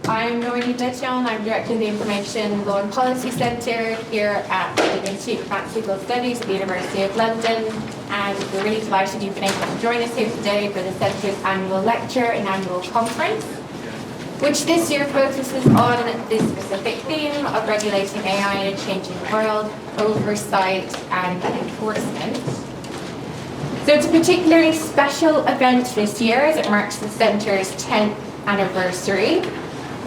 I'm Noreen Ditchon. I'm Director of the Information Law and Policy Centre here at the Institute of Advanced Legal Studies at the University of London, and we're really delighted you've been able to join us here today for the Centre's annual lecture and annual conference, which this year focuses on the specific theme of regulating AI in a changing world, oversight and enforcement. So it's a particularly special event this year as it marks the Centre's 10th anniversary.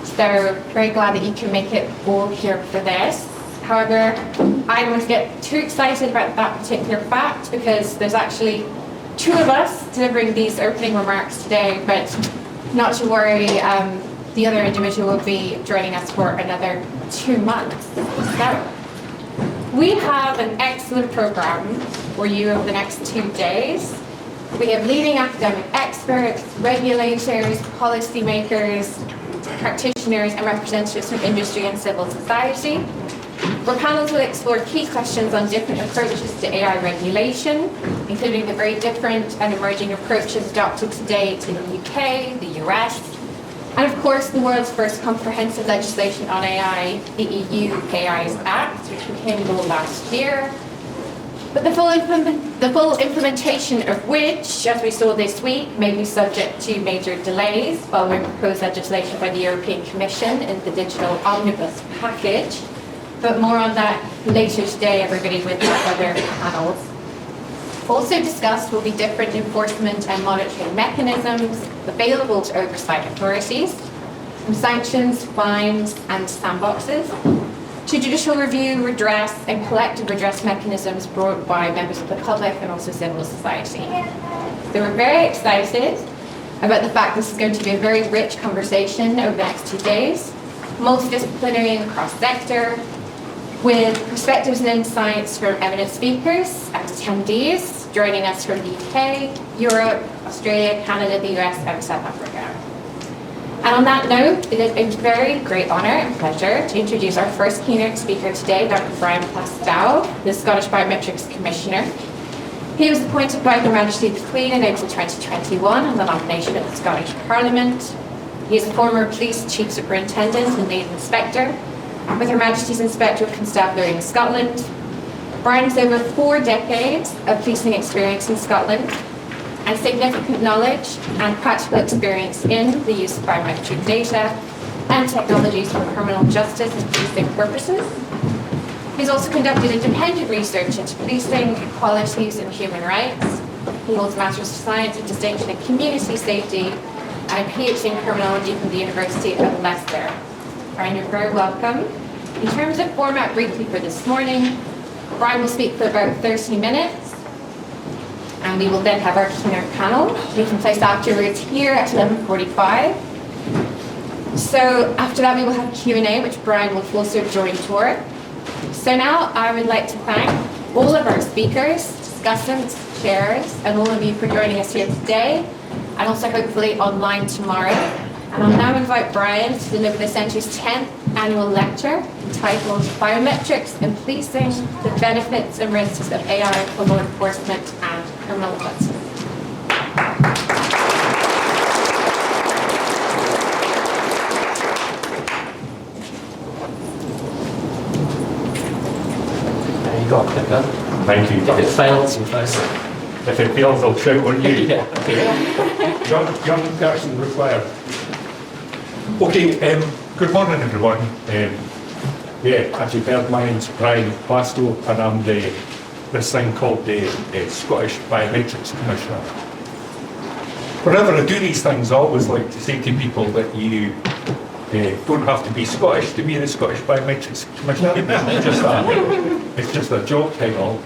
So very glad that you can make it all here for this. However, I don't want to get too excited about that particular fact because there's actually two of us delivering these opening remarks today, but not to worry, the other individual will be joining us for another 2 months. So we have an excellent program for you over the next 2 days. We have leading academic experts, regulators, policymakers, practitioners and representatives from industry and civil society. Our panels will explore key questions on different approaches to AI regulation, including the very different and emerging approaches adopted to date in the UK, the US, and of course the world's first comprehensive legislation on AI, the EU AI's Act, which became law last year. But the full implementation of which, as we saw this week, may be subject to major delays following proposed legislation by the European Commission in the digital omnibus package. But more on that later today, everybody, with the other panels. Also discussed will be different enforcement and monitoring mechanisms available to oversight authorities, from sanctions, fines, and sandboxes, to judicial review, redress, and collective redress mechanisms brought by members of the public and also civil society. So we're very excited about the fact this is going to be a very rich conversation over the next 2 days, multidisciplinary and cross-sector, with perspectives and insights from eminent speakers and attendees joining us from the UK, Europe, Australia, Canada, the US, and South Africa. And on that note, it is a very great honour and pleasure to introduce our first keynote speaker today, Dr. Brian Plastow, the Scottish Biometrics Commissioner. He was appointed by Her Majesty the Queen in April 2021 on the nomination of the Scottish Parliament. He is a former police chief superintendent and lead inspector with Her Majesty's Inspectorate of Constabulary in Scotland. Brian has over 4 decades of policing experience in Scotland and significant knowledge and practical experience in the use of biometric data and technologies for criminal justice and policing purposes. He's also conducted independent research into policing, equalities and human rights. He holds a Master's of Science with distinction in Community Safety and a PhD in Criminology from the University of Leicester. Brian, you're very welcome. In terms of format briefly for this morning, Brian will speak for about 30 minutes. And we will then have our keynote panel taking place afterwards here at 11:45. So after that we will have Q&A, which Brian will also join for. So now I would like to thank all of our speakers, discussants, chairs, and all of you for joining us here today, and also hopefully online tomorrow. And I'll now invite Brian to deliver the Centre's 10th annual lecture entitled Biometrics in Policing, the Benefits and Risks of AI for Law Enforcement and Criminal Justice. There you go, clicker. Thank you. If it fails, you first. If it fails, I'll shout on you. Yeah. Okay. Young person required. Okay, good morning everyone. As you've heard, my name's Brian Plastow and I'm this thing called the Scottish Biometrics Commissioner. Whenever I do these things, I always like to say to people that you don't have to be Scottish to be the Scottish Biometrics Commissioner. It's just a job title,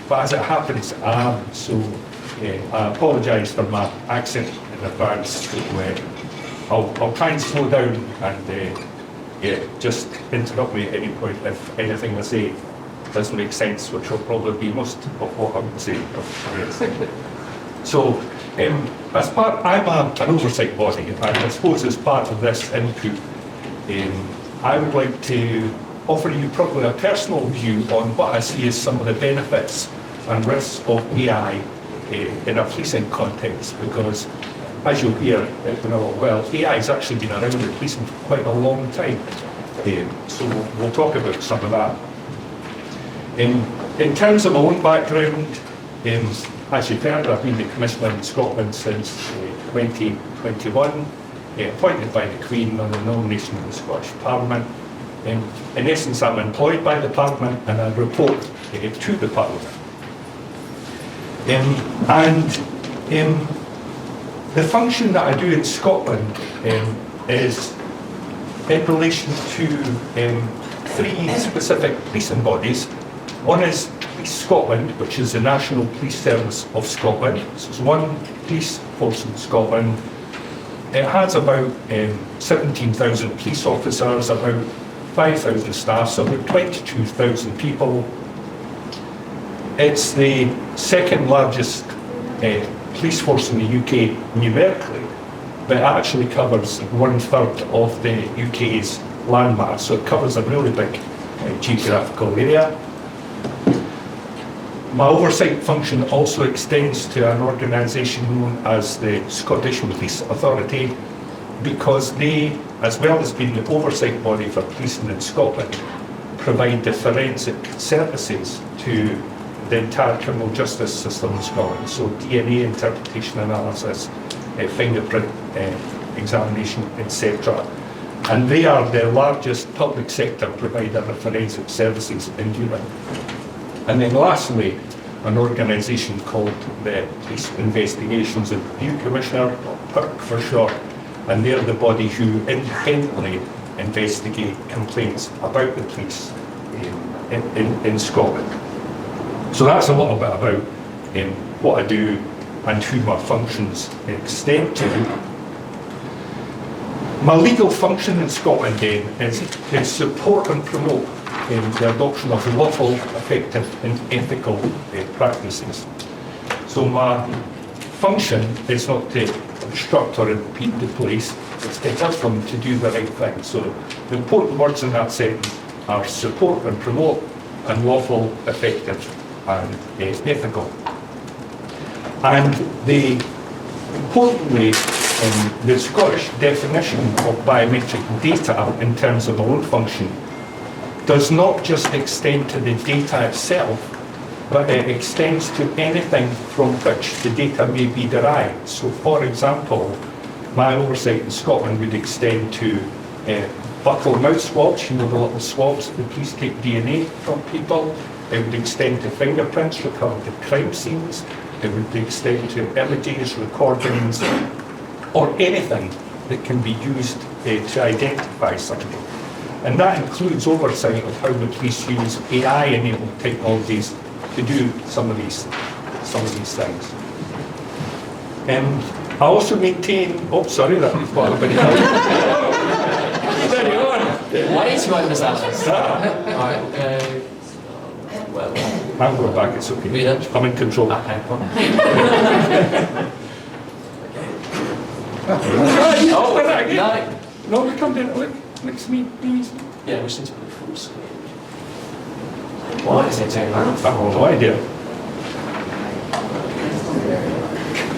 but as it happens, I am. So I apologise for my accent in advance. I'll try and slow down and just interrupt me at any point if anything I say doesn't make sense, which will probably be most of what I'm saying. So, I'm an oversight body, and I suppose as part of this input, I would like to offer you probably a personal view on what I see as some of the benefits and risks of AI in a policing context, because as you'll hear in a little while, AI has actually been around in policing for quite a long time. So we'll talk about some of that. In terms of my own background, as you've heard, I've been the Commissioner in Scotland since 2021, appointed by the Queen on the nomination of the Scottish Parliament. In essence, I'm employed by the Parliament and I report to the Parliament. The function that I do in Scotland is in relation to three specific policing bodies. One is Police Scotland, which is the National Police Service of Scotland. This is one police force in Scotland. It has about 17,000 police officers, about 5,000 staff, so about 22,000 people. It's the second largest police force in the UK numerically, but it actually covers 1/3 of the UK's landmass, so it covers a really big geographical area. My oversight function also extends to an organisation known as the Scottish Police Authority, because they, as well as being the oversight body for policing in Scotland, provide the forensic services to the entire criminal justice system in Scotland. So DNA interpretation analysis, fingerprint examination, etc. And they are the largest public sector provider of forensic services in Europe. And then lastly, an organisation called the Police Investigations and Review Commissioner, or PIRC for short, and they're the body who independently investigate complaints about the police in Scotland. So that's a little bit about what I do and who my functions extend to. My legal function in Scotland then is to support and promote the adoption of lawful, effective and ethical practices. So my function is not to instruct or impede the police, it's to help them to do the right thing. So the important words in that sentence are support and promote, and lawful, effective and ethical. And importantly, the Scottish definition of biometric data in terms of my own function does not just extend to the data itself, but it extends to anything from which the data may be derived. So for example, my oversight in Scotland would extend to buccal mouth swabs, the little swabs that the police take DNA from people. It would extend to fingerprints recovered at crime scenes. It would extend to images, recordings, or anything that can be used to identify somebody. And that includes oversight of how the police use AI-enabled technologies to do some of these things. I also maintain. Oh, sorry, that was quite a bit. There you are. Why is my Alice? Alright, well, I'm going back. It's okay. I'm in control. okay. Oh, wait that again. No. No, come down. Look, next to me, please. Yeah, we seem to be full screen. Why is it doing that? I have no idea.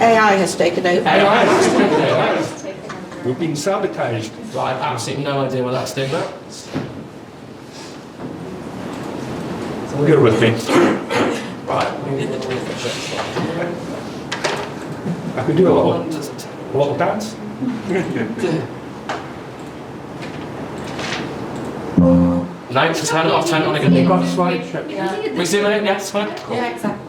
AI has taken over. We've been sabotaged. Right, I've absolutely no idea what that's doing now. Bear with me. Right. I could do a little dance. 9 to 10, I'll turn it on again. You've got a slide check. Yeah. We zoom in, yeah, it's fine. Yeah, exactly.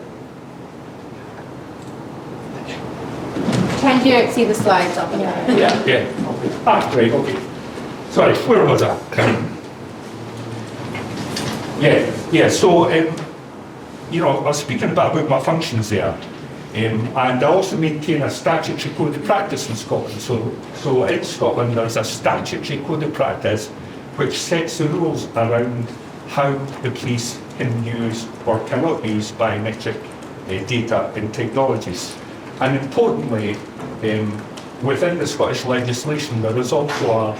Can you see the slides up? Yeah. Ah, great, okay. Sorry, where was I? So, I was speaking about my functions there. And I also maintain a statutory code of practice in Scotland. So in Scotland, there's a statutory code of practice which sets the rules around how the police can use or cannot use biometric data and technologies. And importantly, within the Scottish legislation, there is also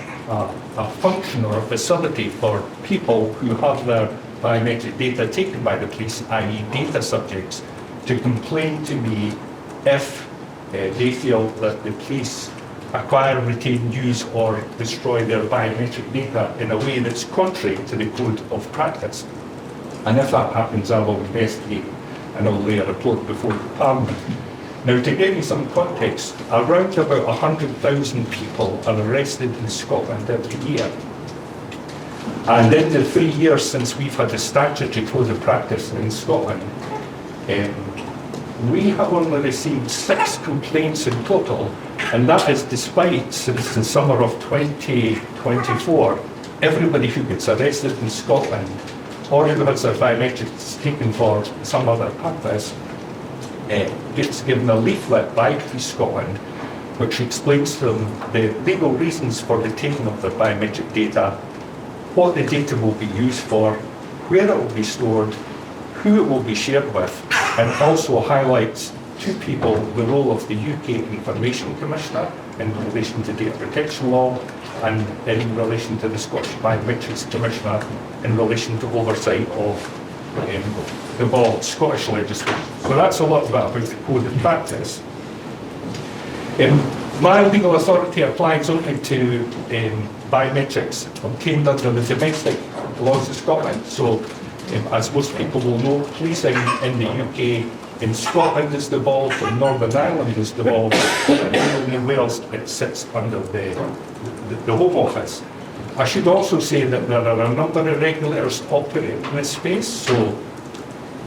a function or a facility for people who have their biometric data taken by the police, i.e. data subjects, to complain to me if they feel that the police acquire, retain, use or destroy their biometric data in a way that's contrary to the code of practice. And if that happens, I will investigate and I'll lay a report before the Parliament. Now, to give you some context, around about 100,000 people are arrested in Scotland every year. And in the 3 years since we've had a statutory code of practice in Scotland, we have only received 6 complaints in total, and that is despite, since the summer of 2024, everybody who gets arrested in Scotland or who has their biometrics taken for some other purpose gets given a leaflet by Police Scotland which explains to them the legal reasons for the taking of their biometric data, what the data will be used for, where it will be stored, who it will be shared with, and also highlights to people the role of the UK Information Commissioner in relation to data protection law and in relation to the Scottish Biometrics Commissioner in relation to oversight of the Scottish legislation. So that's a lot about the code of practice. My legal authority applies only to biometrics obtained under the domestic laws of Scotland. So, as most people will know, policing in the UK, in Scotland is devolved, in Northern Ireland is devolved, and in Wales it sits under the Home Office. I should also say that there are a number of regulators operating in this space. So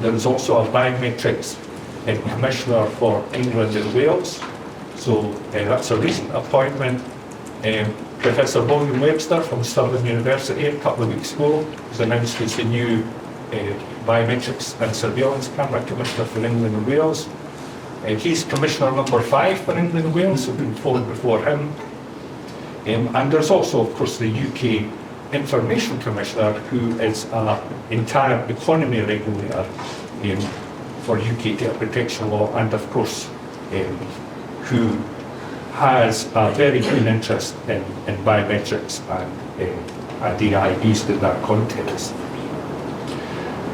there is also a biometrics commissioner for England and Wales. So that's a recent appointment. Professor William Webster from Stirling University a couple of weeks ago was announced as the new Biometrics and Surveillance Camera Commissioner for England and Wales. He's Commissioner number 5 for England and Wales, so been forward before him. And there's also, of course, the UK Information Commissioner, who is an entire economy regulator for UK data protection law, and of course, who has a very keen interest in biometrics and AI used in that context.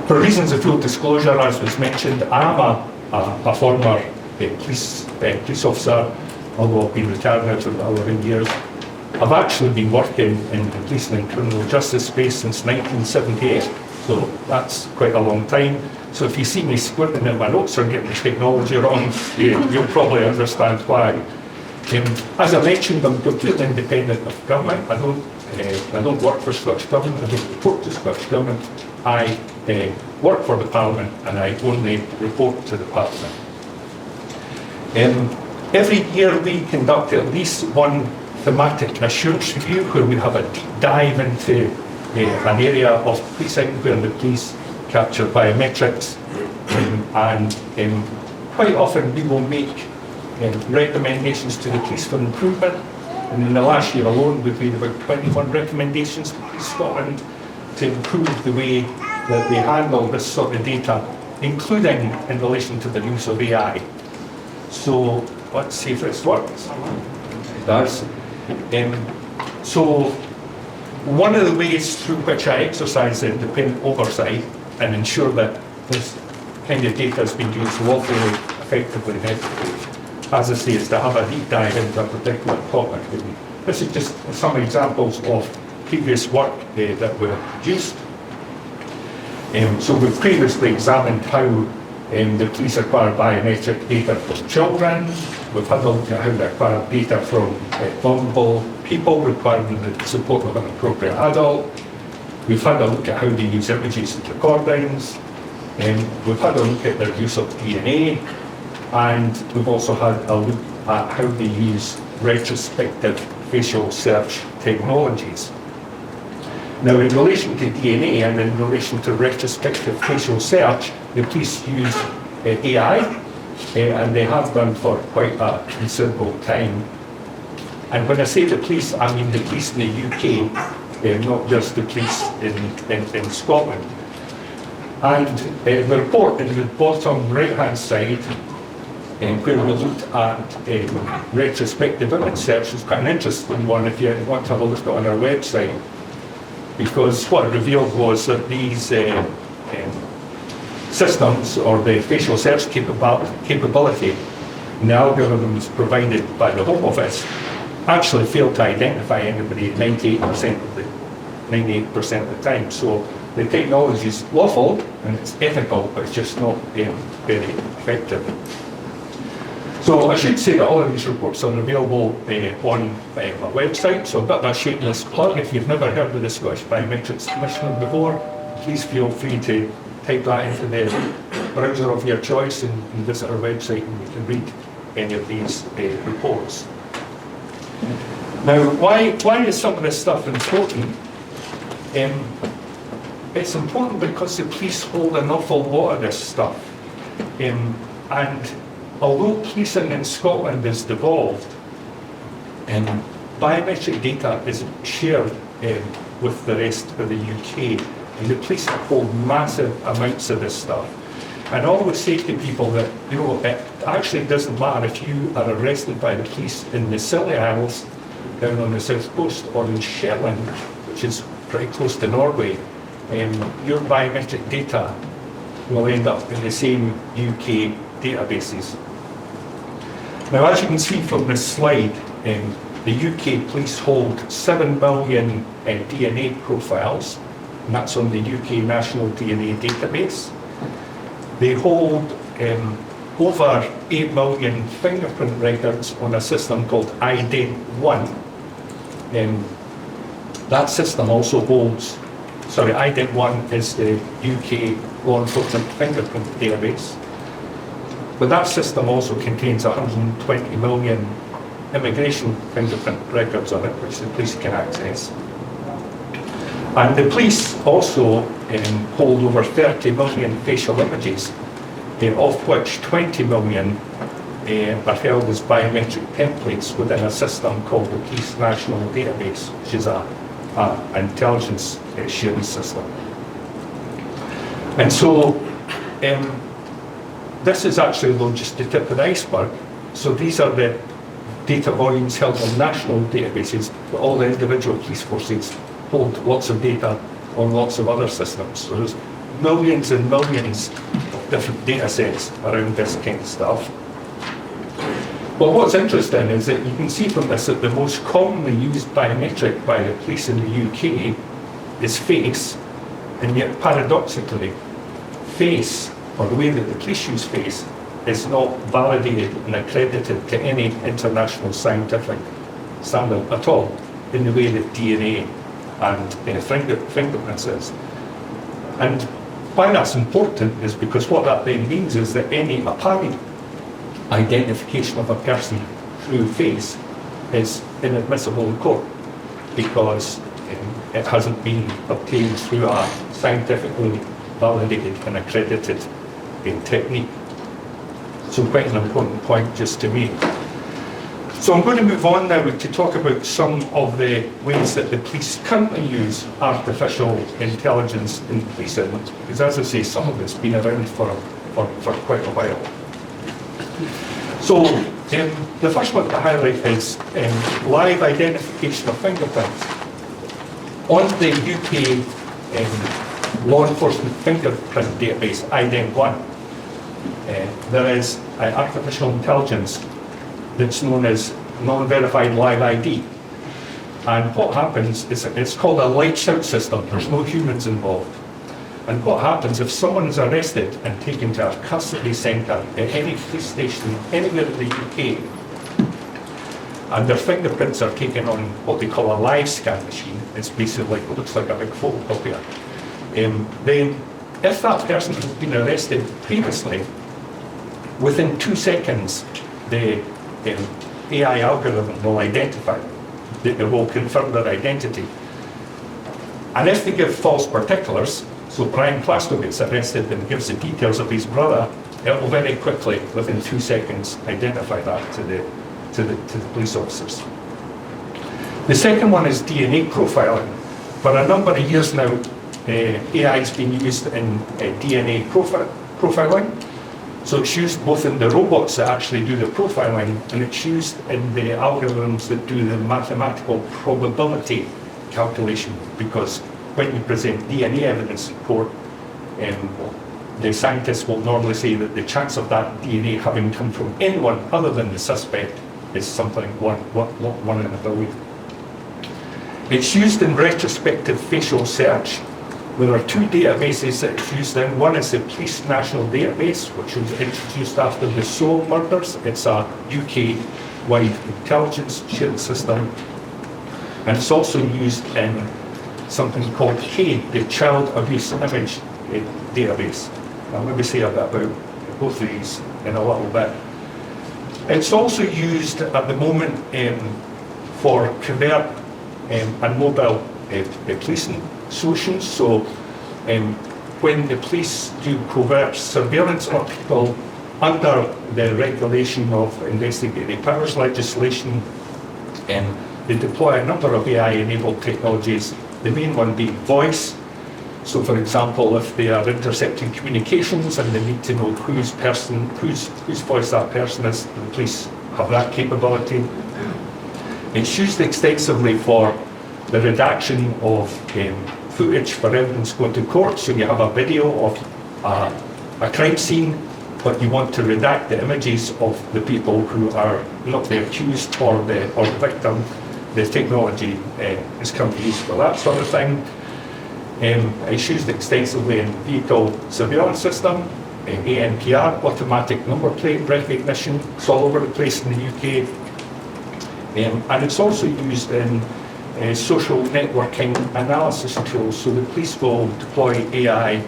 For reasons of full disclosure, as was mentioned, I'm a former police officer, although I've been retired now for 11 years. I've actually been working in the police and criminal justice space since 1978, so that's quite a long time. So if you see me squinting in my notes or getting the technology wrong, you'll probably understand why. As I mentioned, I'm completely independent of government. I don't work for Scottish Government, I don't report to Scottish Government. I work for the Parliament and I only report to the Parliament. Every year we conduct at least one thematic assurance review where we have a deep dive into an area of policing where the police capture biometrics, and quite often we will make recommendations to the police for improvement. And in the last year alone we've made about 21 recommendations to Police Scotland to improve the way that they handle this sort of data, including in relation to the use of AI. So let's see if this works. It does. So one of the ways through which I exercise independent oversight and ensure that this kind of data has been used lawfully, effectively and ethically, as I say, is to have a deep dive into a particular topic. This is just some examples of previous work that were produced. So we've previously examined how the police acquire biometric data from children. We've had a look at how they acquire data from vulnerable people requiring the support of an appropriate adult. We've had a look at how they use images and recordings. We've had a look at their use of DNA. And we've also had a look at how they use retrospective facial search technologies. Now, in relation to DNA and in relation to retrospective facial search, the police use AI, and they have done for quite a considerable time. And when I say the police, I mean the police in the UK, not just the police in Scotland. And the report in the bottom right-hand side, where we looked at retrospective image search, is quite an interesting one if you want to have a look at it on our website. Because what it revealed was that these systems, or the facial search capability, and the algorithms provided by the Home Office actually fail to identify anybody 98% of the time. So the technology is lawful and it's ethical, but it's just not very effective. So I should say that all of these reports are available on my website. So a bit of a shameless plug. If you've never heard of the Scottish Biometrics Commissioner before, please feel free to type that into the browser of your choice and visit our website, and you can read any of these reports. Now, why is some of this stuff important? It's important because the police hold an awful lot of this stuff. And although policing in Scotland is devolved, biometric data is shared with the rest of the UK. And the police hold massive amounts of this stuff. And I always say to people that, it actually doesn't matter if you are arrested by the police in the Scilly Isles, down on the south coast, or in Shetland, which is pretty close to Norway, your biometric data will end up in the same UK databases. Now, as you can see from this slide, the UK police hold 7 million DNA profiles, and that's on the UK National DNA Database. They hold over 8 million fingerprint records on a system called IDENT1. That system also holds, IDENT1 is the UK law enforcement fingerprint database. But that system also contains 120 million immigration fingerprint records on it, which the police can access. And the police also hold over 30 million facial images, of which 20 million are held as biometric templates within a system called the Police National Database, which is an intelligence sharing system. And so this is actually just the tip of the iceberg. So these are the data volumes held on national databases, but all the individual police forces hold lots of data on lots of other systems. So there's millions and millions of different data sets around this kind of stuff. But what's interesting is that you can see from this that the most commonly used biometric by the police in the UK is face, and yet paradoxically, face, or the way that the police use face, is not validated and accredited to any international scientific standard at all, in the way that DNA and fingerprints is. And why that's important is because what that then means is that any apparent identification of a person through face is inadmissible in court, because it hasn't been obtained through a scientifically validated and accredited technique. So quite an important point just to make. So I'm going to move on now to talk about some of the ways that the police currently use artificial intelligence in policing, because as I say, some of it's been around for quite a while. So the first one to highlight is live identification of fingerprints. On the UK law enforcement fingerprint database, IDENT1, there is artificial intelligence that's known as non-verified live ID. And what happens is it's called a lights out system. There's no humans involved. And what happens if someone is arrested and taken to a custody centre at any police station anywhere in the UK, and their fingerprints are taken on what they call a live scan machine, it's basically it looks like a big photocopier. Then if that person has been arrested previously, within 2 seconds, the AI algorithm will identify them. It will confirm their identity. And if they give false particulars, so Brian Plastow gets arrested and gives the details of his brother, it will very quickly, within 2 seconds, identify that to the police officers. The second one is DNA profiling. For a number of years now, AI has been used in DNA profiling. So it's used both in the robots that actually do the profiling, and it's used in the algorithms that do the mathematical probability calculation, because when you present DNA evidence in court, the scientists will normally say that the chance of that DNA having come from anyone other than the suspect is something one in a billion. It's used in retrospective facial search. There are two databases that it's used in. One is the Police National Database, which was introduced after the Seoul murders. It's a UK-wide intelligence sharing system. And it's also used in something called CADE, the Child Abuse Image Database. I'll maybe say a bit about both of these in a little bit. It's also used at the moment for covert and mobile policing solutions. So when the police do covert surveillance of people under the regulation of investigative powers legislation, they deploy a number of AI-enabled technologies, the main one being voice. So for example, if they are intercepting communications and they need to know whose voice that person is, the police have that capability. It's used extensively for the redaction of footage for evidence going to court. So you have a video of a crime scene, but you want to redact the images of the people who are not the accused or the victim. The technology is currently used for that sort of thing. It's used extensively in vehicle surveillance system, ANPR, automatic number plate recognition. It's all over the place in the UK. And it's also used in social networking analysis tools. So the police will deploy AI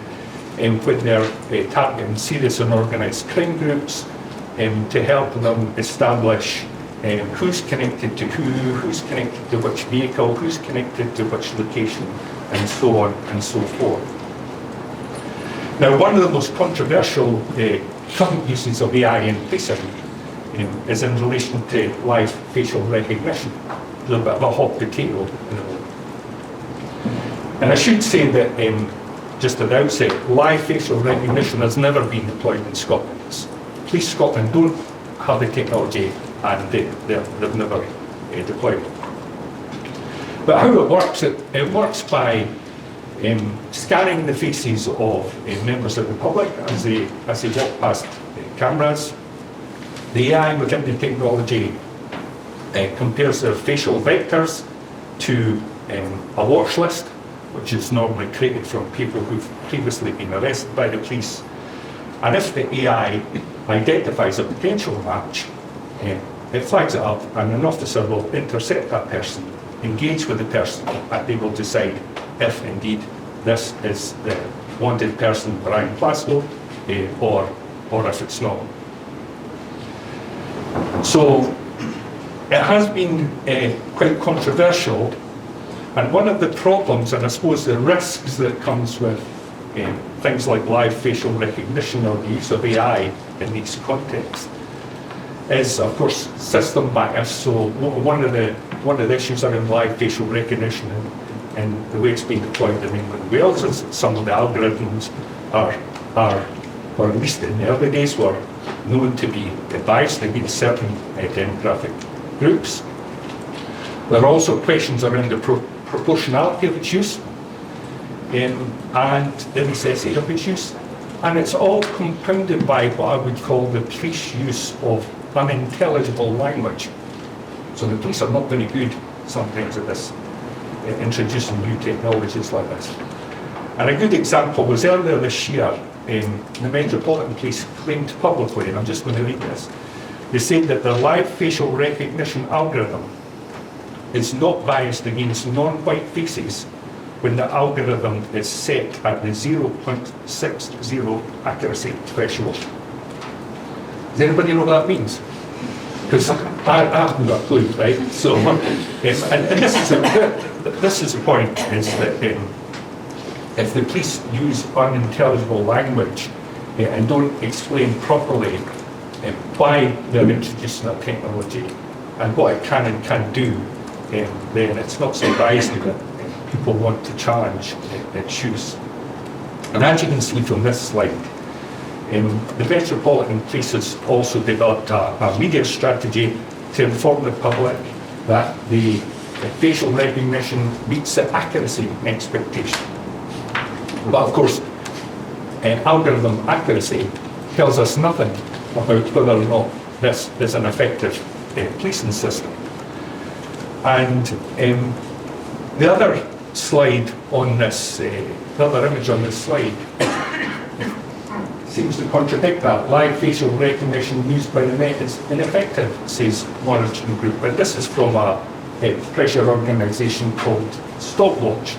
when they're targeting serious and organised crime groups to help them establish who's connected to who's connected to which vehicle, who's connected to which location, and so on and so forth. Now, one of the most controversial current uses of AI in policing is in relation to live facial recognition. A little bit of a hot potato, you know. And I should say that just at the outset, live facial recognition has never been deployed in Scotland. Police Scotland don't have the technology, and they've never deployed it. But how it works by scanning the faces of members of the public as they walk past cameras. The AI within the technology compares their facial vectors to a watch list, which is normally created from people who've previously been arrested by the police. And if the AI identifies a potential match, it flags it up, and an officer will intercept that person, engage with the person, and they will decide if indeed this is the wanted person, Brian Plastow, or if it's not. So it has been quite controversial, and one of the problems, and I suppose the risks that comes with things like live facial recognition or the use of AI in these contexts is, of course, system bias. So one of the issues around live facial recognition and the way it's being deployed in England and Wales is some of the algorithms are, or at least in the early days, were known to be biased against certain demographic groups. There are also questions around the proportionality of its use and the necessity of its use. And it's all compounded by what I would call the police use of unintelligible language. So the police are not very good sometimes at this, introducing new technologies like this. And a good example was earlier this year, the Metropolitan Police claimed publicly, and I'm just going to read this, they said that the live facial recognition algorithm is not biased against non-white faces when the algorithm is set at the 0.60 accuracy threshold. Does anybody know what that means? Because I haven't got a clue, right? So, and this is the point, is that if the police use unintelligible language and don't explain properly why they're introducing that technology and what it can and can't do, then it's not surprising that people want to challenge its use. And as you can see from this slide, the Metropolitan Police has also developed a media strategy to inform the public that the facial recognition meets the accuracy expectation. But of course, algorithm accuracy tells us nothing about whether or not this is an effective policing system. And the other slide on this, the other image on this slide seems to contradict that. Live facial recognition used by the Met is ineffective, says monitoring group. But this is from a pressure organisation called Stopwatch.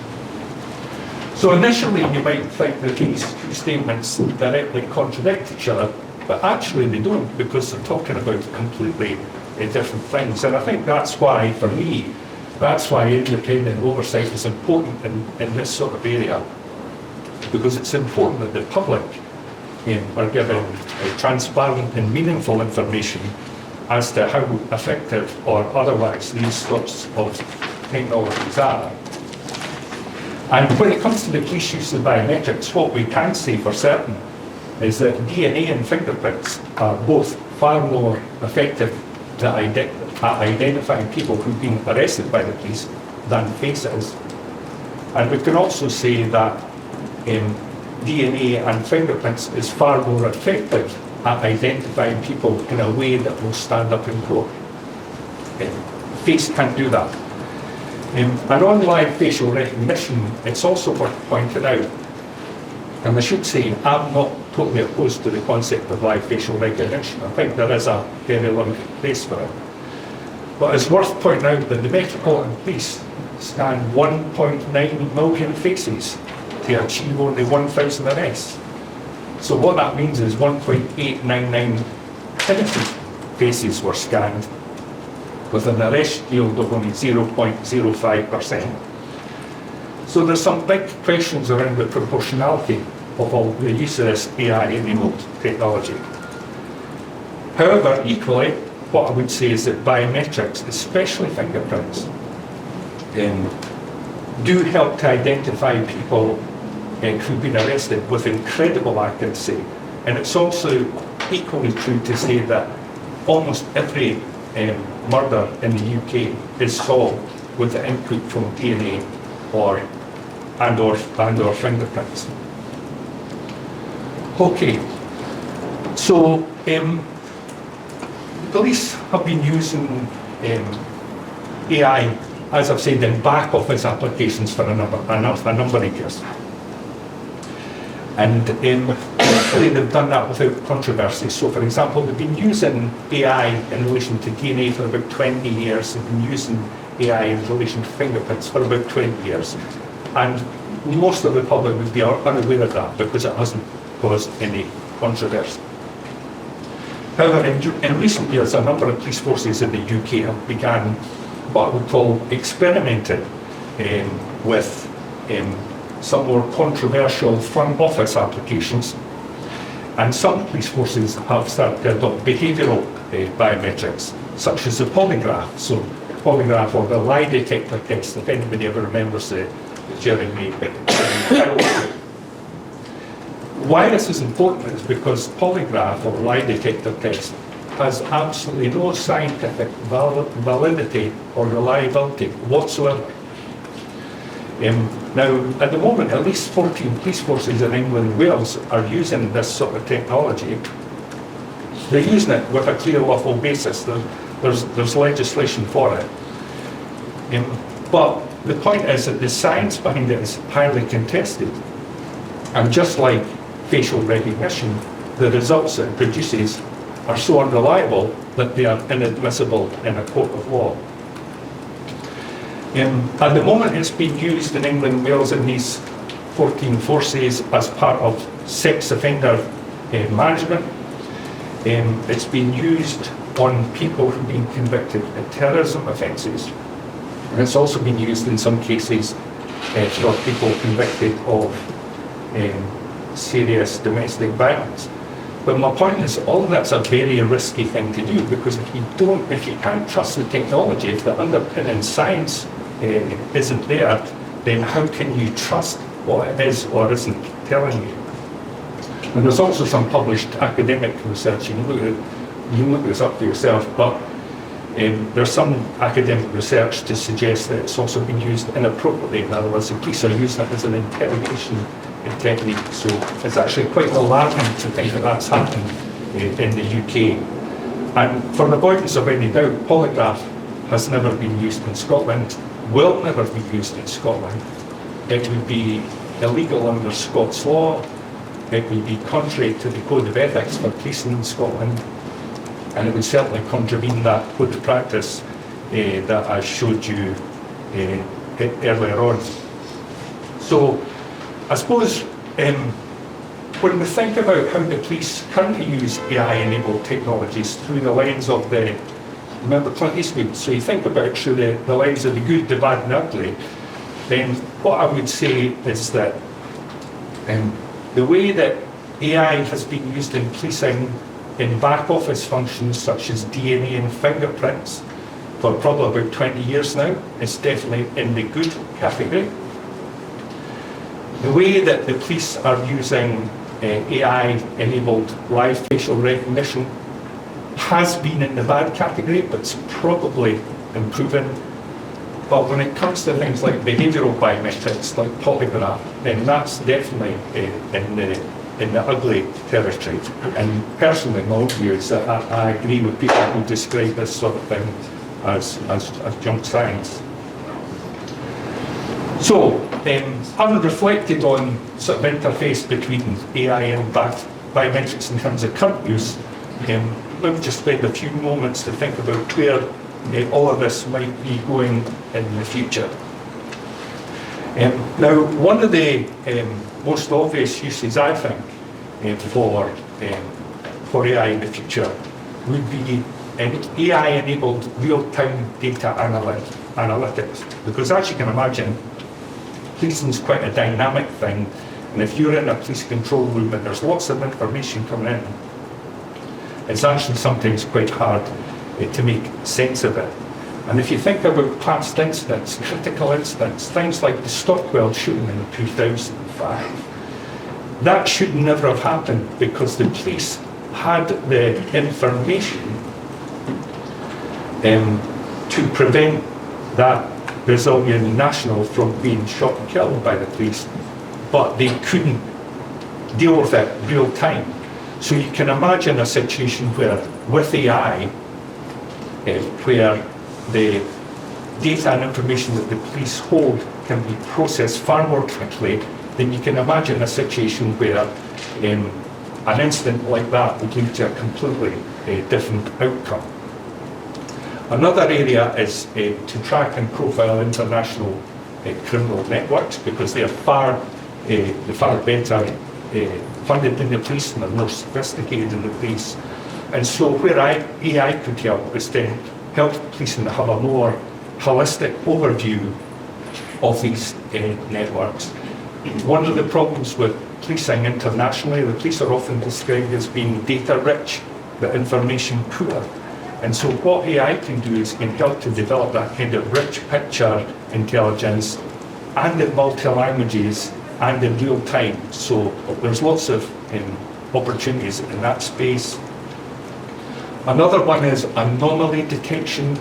So initially you might think that these two statements directly contradict each other, but actually they don't, because they're talking about completely different things. And I think that's why, for me, that's why independent oversight is important in this sort of area, because it's important that the public are given transparent and meaningful information as to how effective or otherwise these sorts of technologies are. And when it comes to the police use of biometrics, what we can say for certain is that DNA and fingerprints are both far more effective at identifying people who've been arrested by the police than faces. And we can also say that DNA and fingerprints is far more effective at identifying people in a way that will stand up in court. Face can't do that. And on live facial recognition, it's also worth pointing out, and I should say I'm not totally opposed to the concept of live facial recognition. I think there is a very limited place for it. But it's worth pointing out that the Metropolitan Police scan 1.9 million faces to achieve only 1,000 arrests. So what that means is 1.899 innocent faces were scanned with an arrest yield of only 0.05%. So there's some big questions around the proportionality of all the use of this AI-enabled technology. However, equally, what I would say is that biometrics, especially fingerprints, do help to identify people who've been arrested with incredible accuracy. And it's also equally true to say that almost every murder in the UK is solved with the input from DNA and/or fingerprints. Okay, so police have been using AI, as I've said, in back office applications for a number of years. And hopefully they've done that without controversy. So for example, they've been using AI in relation to DNA for about 20 years. They've been using AI in relation to fingerprints for about 20 years. And most of the public would be unaware of that because it hasn't caused any controversy. However, in recent years, a number of police forces in the UK have begun what I would call experimenting with some more controversial front office applications. And some police forces have started to adopt behavioural biometrics, such as the polygraph. So polygraph, or the lie detector test, if anybody ever remembers the Jeremy. Why this is important is because polygraph or lie detector test has absolutely no scientific validity or reliability whatsoever. Now, at the moment, at least 14 police forces in England and Wales are using this sort of technology. They're using it with a clear lawful basis. There's legislation for it. But the point is that the science behind it is highly contested. And just like facial recognition, the results it produces are so unreliable that they are inadmissible in a court of law. At the moment, it's being used in England and Wales in these 14 forces as part of sex offender management. It's been used on people who've been convicted of terrorism offences. And it's also been used in some cases for people convicted of serious domestic violence. But my point is, all of that's a very risky thing to do, because if you can't trust the technology, if the underpinning science isn't there, then how can you trust what it is or isn't telling you? And there's also some published academic research. You can look this up for yourself, but there's some academic research to suggest that it's also been used inappropriately. In other words, the police are using it as an interrogation technique. So it's actually quite alarming to think that that's happened in the UK. And for the avoidance of any doubt, polygraph has never been used in Scotland, will never be used in Scotland. It would be illegal under Scots law. It would be contrary to the Code of Ethics for policing in Scotland, and it would certainly contravene that code of practice that I showed you earlier on. So I suppose when we think about how the police currently use AI-enabled technologies through the lens of remember Clint Eastwood, so you think about it through the lens of the good, the bad and ugly, then what I would say is that the way that AI has been used in policing in back office functions such as DNA and fingerprints for probably about 20 years now is definitely in the good category. The way that the police are using AI-enabled live facial recognition has been in the bad category, but it's probably improving. But when it comes to things like behavioural biometrics, like polygraph, then that's definitely in the ugly territory. And personally, my own view is that I agree with people who describe this sort of thing as junk science. So, having reflected on sort of interface between AI and biometrics in terms of current use, let me just spend a few moments to think about where all of this might be going in the future. Now, one of the most obvious uses, I think, for AI in the future would be AI-enabled real-time data analytics. Because as you can imagine, policing is quite a dynamic thing, and if you're in a police control room and there's lots of information coming in, it's actually sometimes quite hard to make sense of it. And if you think about past incidents, critical incidents, things like the Stockwell shooting in 2005, that should never have happened because the police had the information to prevent that Brazilian national from being shot and killed by the police, but they couldn't deal with it real time. So you can imagine a situation where, with AI, where the data and information that the police hold can be processed far more quickly, then you can imagine a situation where an incident like that would lead to a completely different outcome. Another area is to track and profile international criminal networks, because they are far better funded than the police and are more sophisticated than the police. And so where AI could help is to help policing to have a more holistic overview of these networks. One of the problems with policing internationally, the police are often described as being data rich, but information poor. And so what AI can do is can help to develop that kind of rich picture intelligence, and in multi-languages and in real time. So there's lots of opportunities in that space. Another one is anomaly detection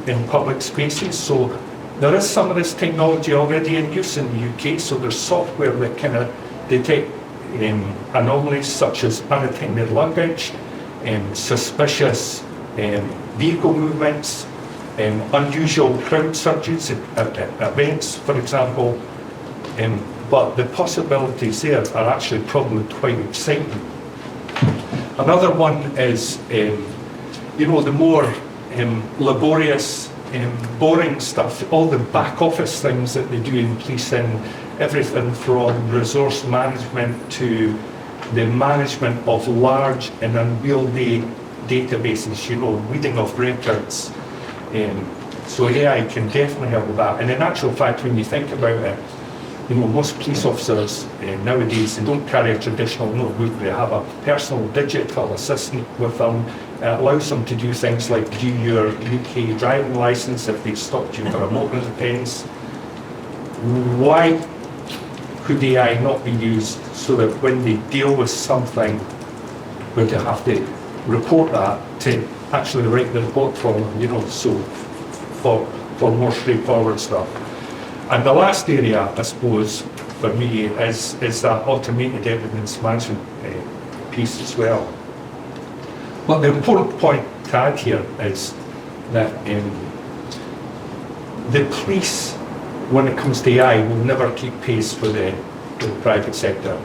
in public spaces. So there is some of this technology already in use in the UK. So there's software that kind of detect anomalies such as unattended luggage, suspicious vehicle movements, unusual crowd surges at events, for example. But the possibilities there are actually probably quite exciting. Another one is, the more laborious, boring stuff, all the back office things that they do in policing, everything from resource management to the management of large and unwieldy databases, reading of records. So AI can definitely help with that. And in actual fact, when you think about it, most police officers nowadays, they don't carry a traditional notebook. They have a personal digital assistant with them. It allows them to do things like view your UK driving licence if they've stopped you for a moment of offence. Why could AI not be used so that when they deal with something where they have to report that, to actually write the report for them, so for more straightforward stuff. And the last area, I suppose, for me is that automated evidence management piece as well. But the important point to add here is that the police, when it comes to AI, will never keep pace with the private sector.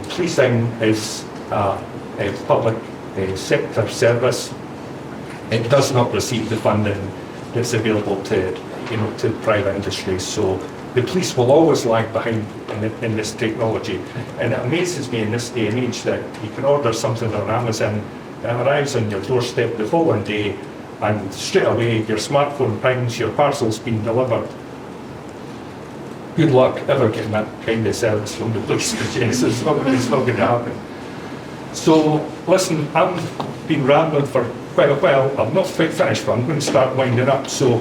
Policing is a public sector service. It does not receive the funding that's available to private industry. So the police will always lag behind in this technology. And it amazes me in this day and age that you can order something on Amazon, it arrives on your doorstep the following day, and straight away your smartphone pings, your parcel's been delivered. Good luck ever getting that kind of service from the police, because it's not going to happen. So, listen, I've been rambling for quite a while. I'm not quite finished, but I'm going to start winding up. So,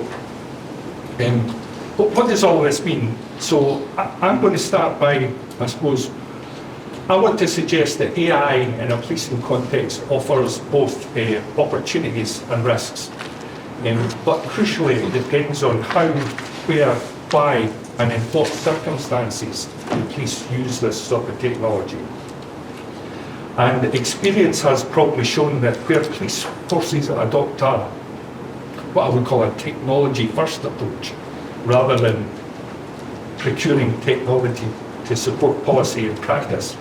what does all this mean? So, I'm going to start by, I suppose, I want to suggest that AI in a policing context offers both opportunities and risks. But crucially, it depends on how, where, why, and in what circumstances the police use this sort of technology. And experience has probably shown that where police forces adopt what I would call a technology-first approach, rather than procuring technology to support policy and practice,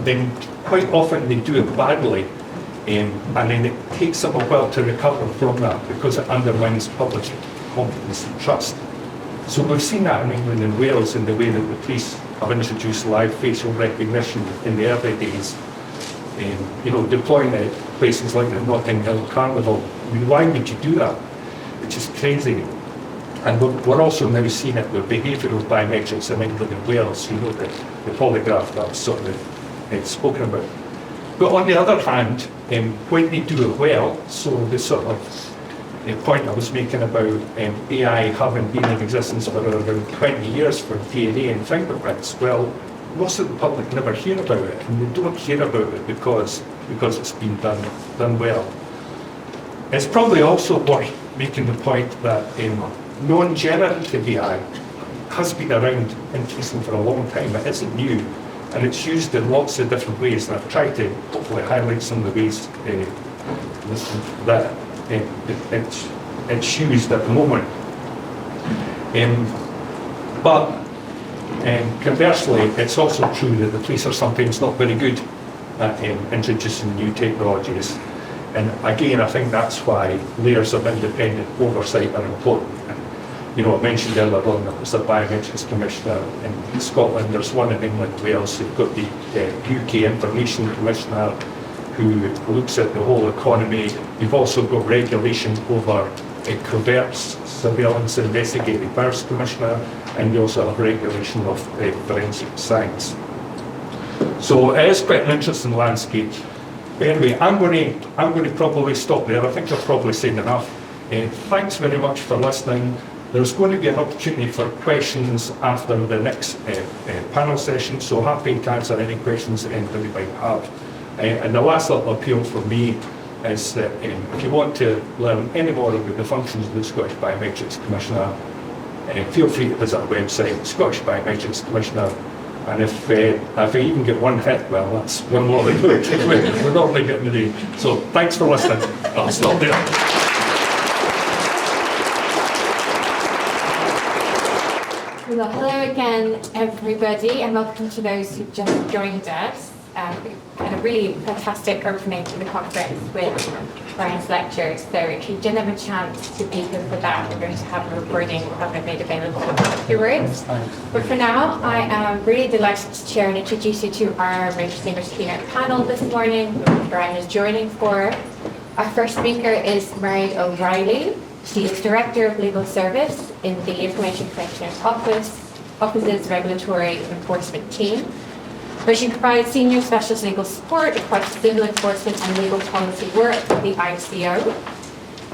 then quite often they do it badly, and then it takes them a while to recover from that because it undermines public confidence and trust. So we've seen that in England and Wales in the way that the police have introduced live facial recognition in the early days, deploying it at places like the Notting Hill Carnival. I mean, why would you do that? It's just crazy. And we're also now seeing it with behavioural biometrics in England and Wales, the polygraph that I've sort of spoken about. But on the other hand, when they do it well, so the sort of the point I was making about AI having been in existence for around 20 years for DNA and fingerprints, well, most of the public never hear about it, and they don't hear about it because it's been done well. It's probably also worth making the point that non-generative AI has been around in policing for a long time. It isn't new, and it's used in lots of different ways, and I've tried to hopefully highlight some of the ways that it's used at the moment. But conversely, it's also true that the police are sometimes not very good at introducing new technologies. And again, I think that's why layers of independent oversight are important. I mentioned earlier on that there's a Biometrics Commissioner in Scotland, there's one in England, Wales, you've got the UK Information Commissioner who looks at the whole economy. You've also got regulation over covert surveillance and investigative powers commissioner, and you also have regulation of forensic science. So it is quite an interesting landscape. But anyway, I'm going to probably stop there. I think I've probably said enough. Thanks very much for listening. There's going to be an opportunity for questions after the next panel session, so happy to answer any questions that anybody might have. And the last little appeal from me is that if you want to learn any more about the functions of the Scottish Biometrics Commissioner, feel free to visit our website, Scottish Biometrics Commissioner. And if I even get one hit, well, that's one more than we're normally getting today. So thanks for listening. I'll stop there. Well, hello again, everybody, and welcome to those who just joined us. We had a really fantastic opening to the conference with Brian's lecture, so if you didn't have a chance to be here for that, we're going to have a recording of it made available afterwards. But for now, I am really delighted to chair and introduce you to our distinguished keynote panel this morning, which Brian is joining for. Our first speaker is Mary O'Reilly. She is Director of Legal Service in the Information Commissioner's Office's Regulatory Enforcement Team, where she provides senior specialist legal support across civil enforcement and legal policy work for the ICO.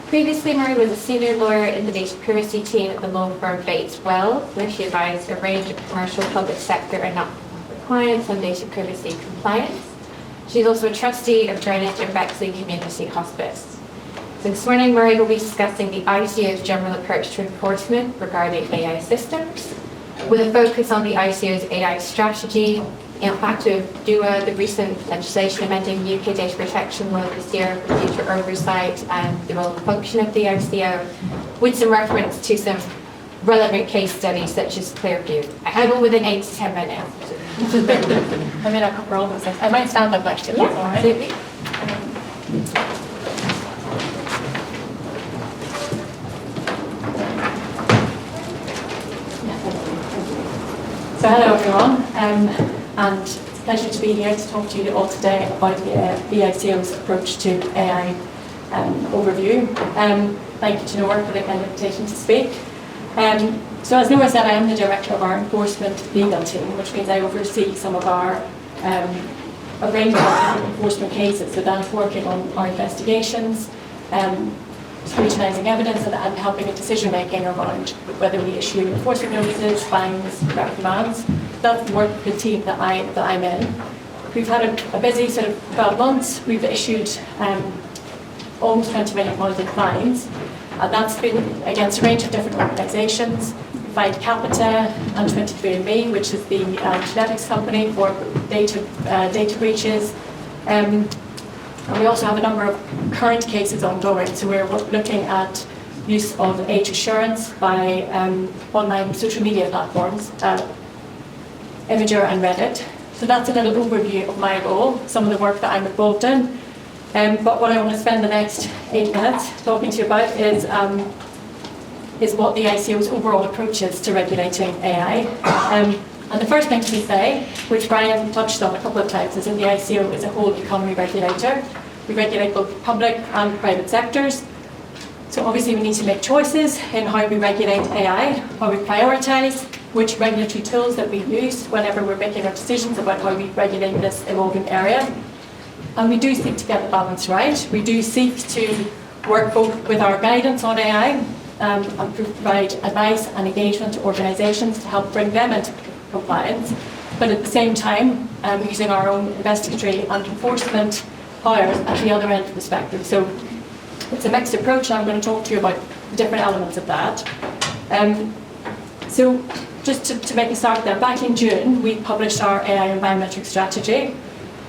Previously, Mary was a senior lawyer in the data privacy team at the law firm Bates Well, where she advised a range of commercial, public sector and not-for-profit clients on data privacy compliance. She's also a trustee of Greenwich and Bexley Community Hospice. This morning, Murray will be discussing the ICO's general approach to enforcement regarding AI systems. with a focus on the ICO's AI strategy. In fact, to do the recent legislation amending UK data protection law this year for future oversight and the role and function of the ICO, with some reference to some relevant case studies such as Clearview. I have one within 8 to 10 minutes. I mean, I cover all those things. I might stand up actually. Yeah, All right. absolutely. So hello everyone, and it's a pleasure to be here to talk to you all today about the ICO's approach to AI overview. Thank you to Nora for the kind invitation to speak. So as Nora said, I am the director of our enforcement legal team, which means I oversee some of our a range of enforcement cases. So that's working on our investigations, scrutinising evidence, and helping in decision making around whether we issue enforcement notices, fines, reprimands. That's the work of the team that I'm in. We've had a busy sort of 12 months. We've issued almost 20 million pounds in fines, and that's been against a range of different organisations. We fined Capita and 23andMe, which is the genetics company, for data breaches. And we also have a number of current cases ongoing. So we're looking at use of age assurance by online social media platforms, Imager and Reddit. So that's a little overview of my role, some of the work that I'm involved in. But what I want to spend the next 8 minutes talking to you about is what the ICO's overall approach is to regulating AI. And the first thing to say, which Brian touched on a couple of times, is that the ICO is a whole economy regulator. We regulate both public and private sectors. So obviously we need to make choices in how we regulate AI, how we prioritise, which regulatory tools that we use whenever we're making our decisions about how we regulate this evolving area. And we do seek to get the balance right. We do seek to work both with our guidance on AI and provide advice and engagement to organisations to help bring them into compliance, but at the same time using our own investigatory and enforcement powers at the other end of the spectrum. So it's a mixed approach, and I'm going to talk to you about the different elements of that. So just to make a start there, back in June we published our AI and biometric strategy,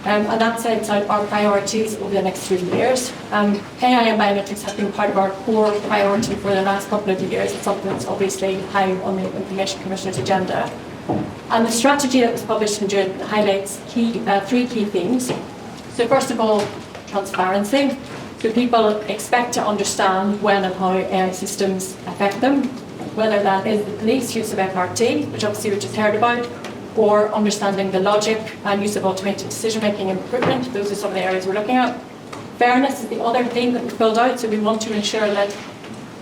and that sets out our priorities over the next 3 years. AI and biometrics have been part of our core priority for the last couple of years. It's something that's obviously high on the Information Commissioner's agenda. And the strategy that was published in June highlights 3 key themes. So first of all, transparency. So people expect to understand when and how AI systems affect them, whether that is the police use of FRT, which obviously we just heard about, or understanding the logic and use of automated decision-making and recruitment. Those are some of the areas we're looking at. Fairness is the other theme that we filled out. So we want to ensure that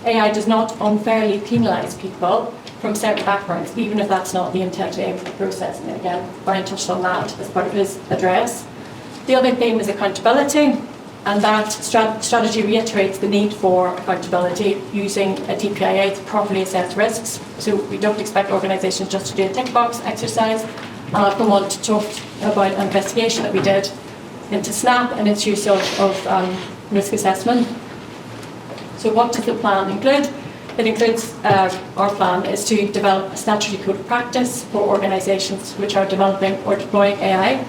AI does not unfairly penalise people from certain backgrounds, even if that's not the intent of the process. And again, Brian touched on that as part of his address. The other theme is accountability, and that strategy reiterates the need for accountability using a DPIA to properly assess risks. So we don't expect organisations just to do a tick box exercise. And I'll come on to talk about an investigation that we did into SNAP and its use of risk assessment. So what does the plan include? It includes, our plan is to develop a statutory code of practice for organisations which are developing or deploying AI.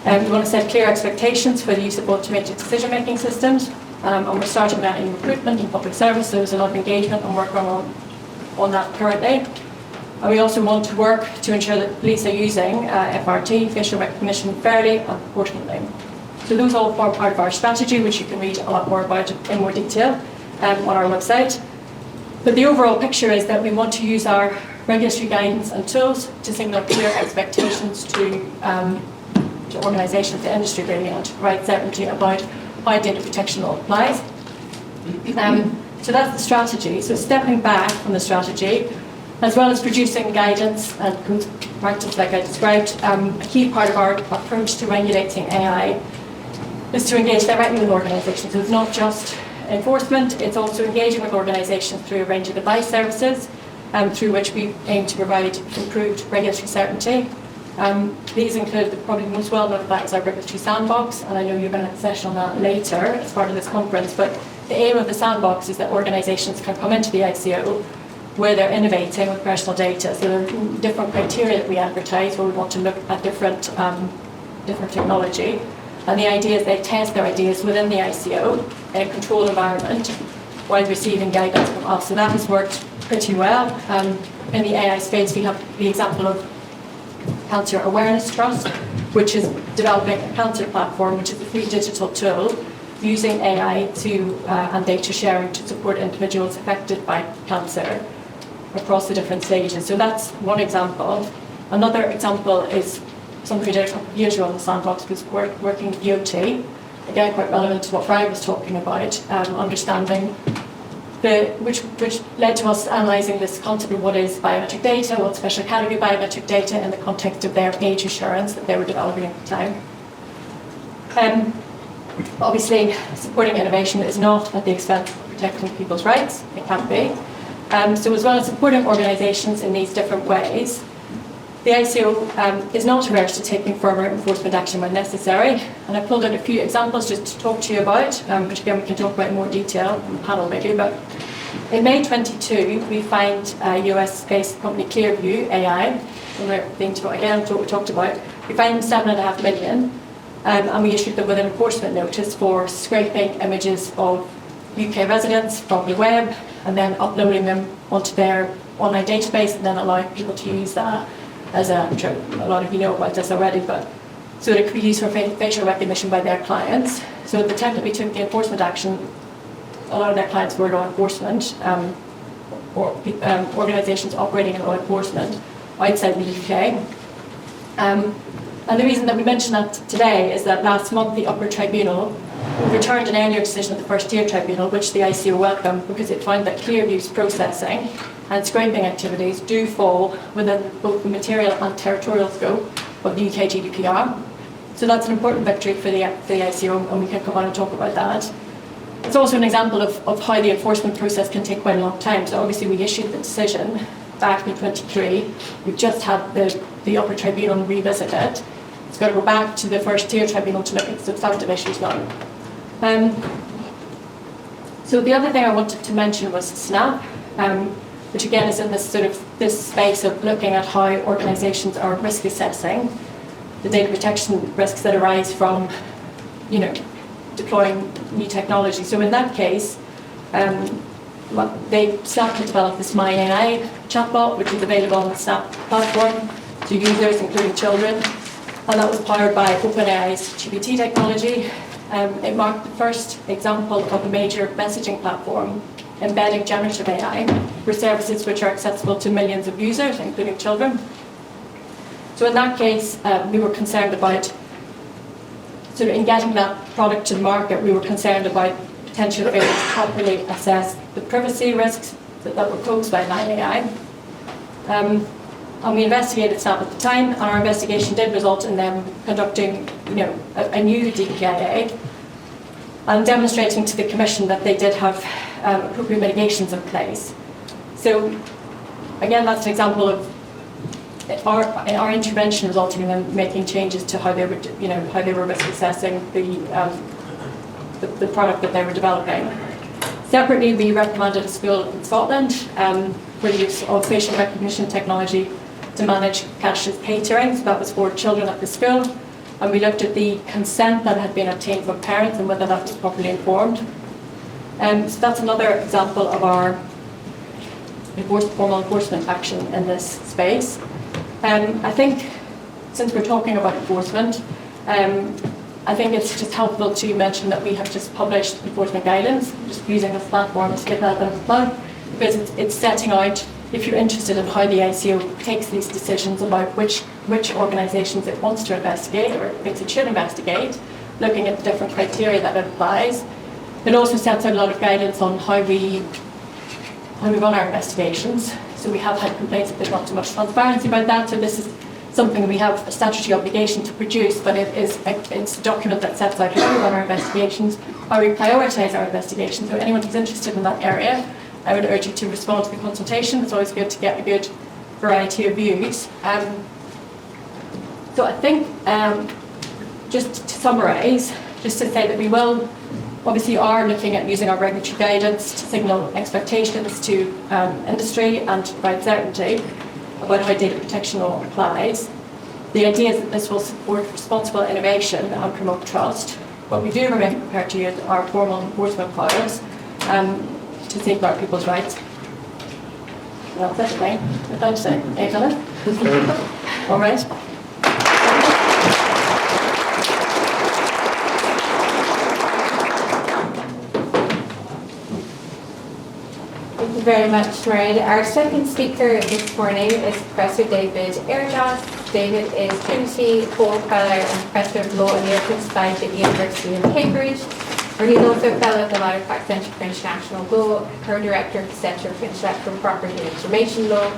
We want to set clear expectations for the use of automated decision-making systems, and we're starting that in recruitment and public service. There's a lot of engagement and work on that currently. And we also want to work to ensure that police are using FRT, facial recognition, fairly and proportionately. So those all form part of our strategy, which you can read a lot more about in more detail on our website. But the overall picture is that we want to use our regulatory guidance and tools to signal clear expectations to organisations, the industry really, and to provide certainty about how data protection law applies. So that's the strategy. So stepping back from the strategy, as well as producing guidance and code of practice like I described, a key part of our approach to regulating AI is to engage directly with organisations. So it's not just enforcement, it's also engaging with organisations through a range of advice services through which we aim to provide improved regulatory certainty. These include probably the most well-known of that is our regulatory sandbox, and I know you're going to have a session on that later as part of this conference, but the aim of the sandbox is that organisations can come into the ICO where they're innovating with personal data. So there are different criteria that we advertise where we want to look at different technology. And the idea is they test their ideas within the ICO in a controlled environment while receiving guidance from us. So that has worked pretty well. In the AI space, we have the example of Cancer Awareness Trust, which is developing a cancer platform, which is a free digital tool using AI and data sharing to support individuals affected by cancer across the different stages. So that's one example. Another example is something we did a couple of years ago on the Sandbox, was working with IoT, again quite relevant to what Brian was talking about, understanding which led to us analysing this concept of what is biometric data, what special category biometric data in the context of their age assurance that they were developing at the time. Obviously, supporting innovation is not at the expense of protecting people's rights. It can't be. So as well as supporting organisations in these different ways, the ICO is not averse to taking firmer enforcement action when necessary. And I pulled out a few examples just to talk to you about, which again we can talk about in more detail on the panel maybe. But in May 22, we find US-based company Clearview AI, similar thing to what we talked about. We find them 7.5 million. And we issued them with an enforcement notice for scraping images of UK residents from the web and then uploading them onto their online database and then allowing people to use that as I'm sure a lot of you know about this already, but so it could be used for facial recognition by their clients. So at the time that we took the enforcement action, a lot of their clients were law enforcement or organisations operating in law enforcement outside the UK. And the reason that we mention that today is that last month the upper tribunal returned an earlier decision of the first tier tribunal, which the ICO welcomed because it found that Clearview's processing and scraping activities do fall within both the material and territorial scope of the UK GDPR. So that's an important victory for the ICO, and we can come on and talk about that. It's also an example of how the enforcement process can take quite a long time. So obviously we issued the decision back in 23. We've just had the upper tribunal revisit it. It's got to go back to the first tier tribunal to look at substantive issues now. So the other thing I wanted to mention was SNAP, which again is in this space of looking at how organisations are risk assessing the data protection risks that arise from, deploying new technology. So in that case, SNAP had developed this MyAI chatbot, which is available on the SNAP platform to users, including children, and that was powered by OpenAI's GPT technology. It marked the first example of a major messaging platform embedding generative AI for services which are accessible to millions of users, including children. So in that case, we were concerned about, in getting that product to the market, we were concerned about potential failure to properly assess the privacy risks that were posed by MyAI. And we investigated SNAP at the time, and our investigation did result in them conducting, a new DPIA and demonstrating to the Commission that they did have appropriate mitigations in place. So, again, that's an example of our intervention resulting in them making changes to how they were risk assessing the product that they were developing. Separately, we reprimanded a school in Scotland for the use of facial recognition technology to manage cashless catering. So that was for children at the school. And we looked at the consent that had been obtained from parents and whether that was properly informed. So that's another example of our formal enforcement action in this space. I think, since we're talking about enforcement, I think it's just helpful to mention that we have just published enforcement guidance, just using this platform to give that a bit of a plug, because it's setting out, if you're interested in how the ICO takes these decisions about which organisations it wants to investigate or thinks it should investigate, looking at the different criteria that it applies. It also sets out a lot of guidance on how we run our investigations. So we have had complaints that there's not too much transparency about that, so this is something we have a statutory obligation to produce, but it's a document that sets out how we run our investigations, how we prioritise our investigations. So anyone who's interested in that area, I would urge you to respond to the consultation. It's always good to get a good variety of views. So I think, just to summarise, just to say that we will obviously are looking at using our regulatory guidance to signal expectations to industry and to provide certainty about how data protection law applies. The idea is that this will support responsible innovation and promote trust, but we do remain prepared to use our formal enforcement powers to safeguard people's rights. Well, that's it, right? Thanks, Aidan. All right. Thank you very much, Mairead. Our second speaker this morning is Professor David Airdos. David is Trinity Hall Fellow and Professor of Law and Ethics at the University of Cambridge, where he's also a Fellow of the Louderback Centre for International Law, Co-Director of the Centre for Intellectual Property and Information Law.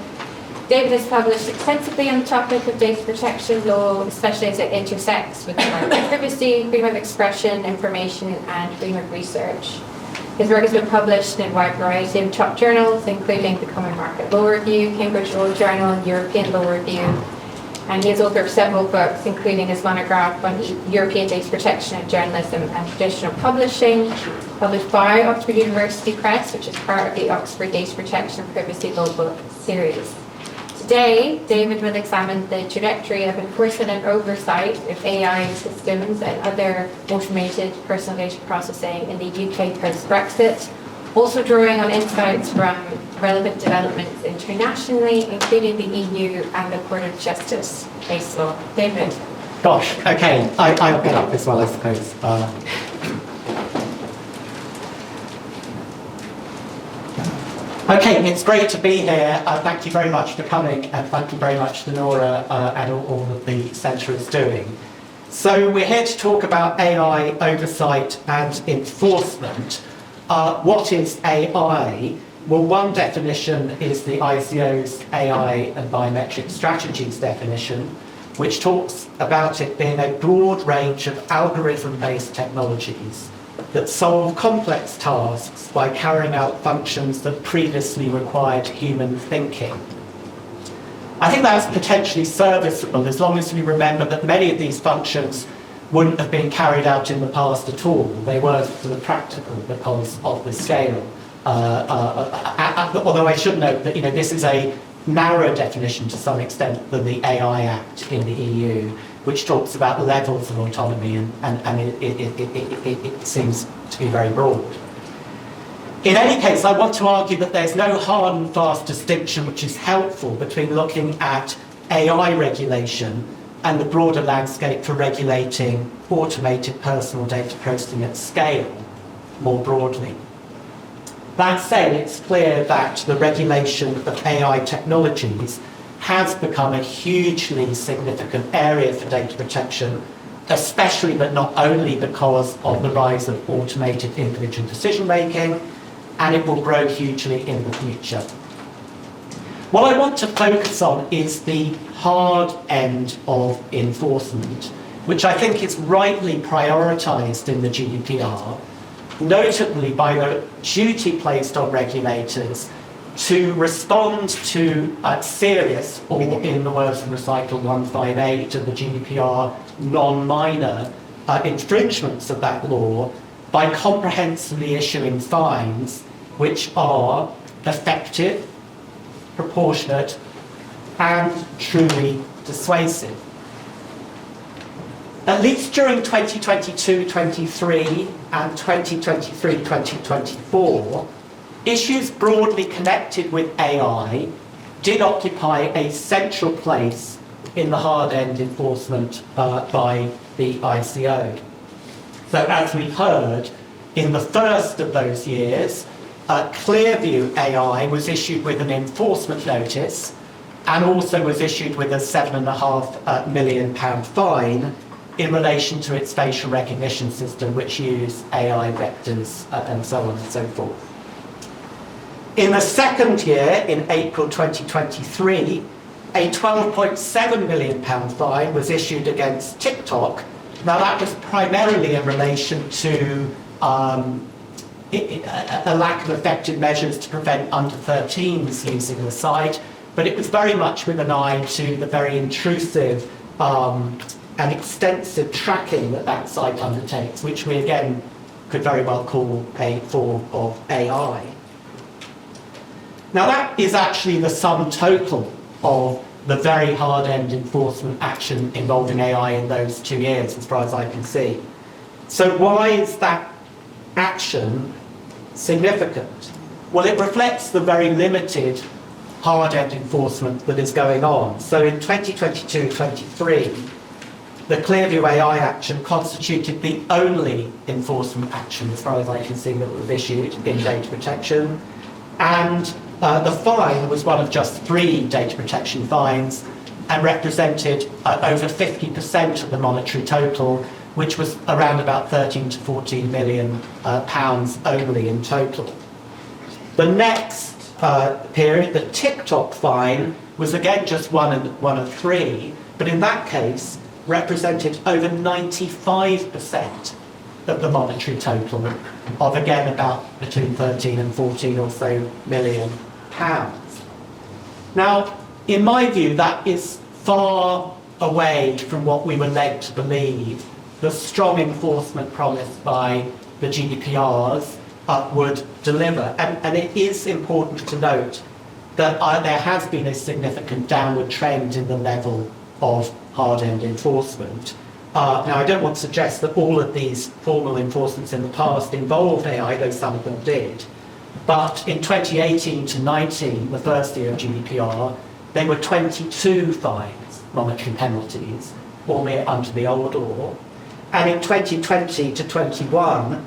David has published extensively on the topic of data protection law, especially as it intersects with the rights of privacy, freedom of expression, information, and freedom of research. His work has been published in a wide variety of top journals, including the Common Market Law Review, Cambridge Law Journal, and European Law Review. And he is author of several books, including his monograph on European data protection in journalism and traditional publishing, published by Oxford University Press, which is part of the Oxford Data Protection and Privacy Law book series. Today, David will examine the trajectory of enforcement and oversight of AI systems and other automated personal data processing in the UK post-Brexit, also drawing on insights from relevant developments internationally, including the EU and the Court of Justice case law. David. Gosh, okay, I'll get up as well, I suppose. Okay, it's great to be here. Thank you very much for coming, and thank you very much to Nora and all that the Centre is doing. So we're here to talk about AI oversight and enforcement. What is AI? Well, one definition is the ICO's AI and biometric strategies definition, which talks about it being a broad range of algorithm-based technologies that solve complex tasks by carrying out functions that previously required human thinking. I think that's potentially serviceable as long as we remember that many of these functions wouldn't have been carried out in the past at all. They weren't sort of practical because of the scale. Although I should note that this is a narrower definition to some extent than the AI Act in the EU, which talks about levels of autonomy, and it seems to be very broad. In any case, I want to argue that there's no hard and fast distinction which is helpful between looking at AI regulation and the broader landscape for regulating automated personal data processing at scale more broadly. That said, it's clear that the regulation of AI technologies has become a hugely significant area for data protection, especially but not only because of the rise of automated individual decision making, and it will grow hugely in the future. What I want to focus on is the hard end of enforcement, which I think is rightly prioritised in the GDPR, notably by the duty placed on regulators to respond to serious, or in the words of Recital 158 of the GDPR, non-minor infringements of that law by comprehensively issuing fines which are effective, proportionate, and truly dissuasive. At least during 2022-23 and 2023-2024, issues broadly connected with AI did occupy a central place in the hard-end enforcement by the ICO. So as we heard, in the first of those years, Clearview AI was issued with an enforcement notice and also was issued with a £7.5 million fine in relation to its facial recognition system, which used AI vectors and so on and so forth. In the second year, in April 2023, a £12.7 million fine was issued against TikTok. Now, that was primarily in relation to a lack of effective measures to prevent under-13s using the site, but it was very much with an eye to the very intrusive and extensive tracking that site undertakes, which we again could very well call a form of AI. Now that is actually the sum total of the very hard-end enforcement action involving AI in those 2 years, as far as I can see. So why is that action significant? Well, it reflects the very limited hard-end enforcement that is going on. So in 2022-23, the Clearview AI action constituted the only enforcement action, as far as I can see, that was issued in data protection. And the fine was one of just 3 data protection fines and represented over 50% of the monetary total, which was around about 13 to 14 million pounds only in total. The next period, the TikTok fine, was again just one of 3, but in that case represented over 95% of the monetary total of, again, about between 13 and 14 or so million pounds. Now, in my view, that is far away from what we were led to believe the strong enforcement promised by the GDPRs would deliver. And it is important to note that there has been a significant downward trend in the level of hard-end enforcement. Now, I don't want to suggest that all of these formal enforcements in the past involved AI, though some of them did. But in 2018 to 19, the first year of GDPR, there were 22 fines, monetary penalties, albeit under the old law. And in 2020 to 21,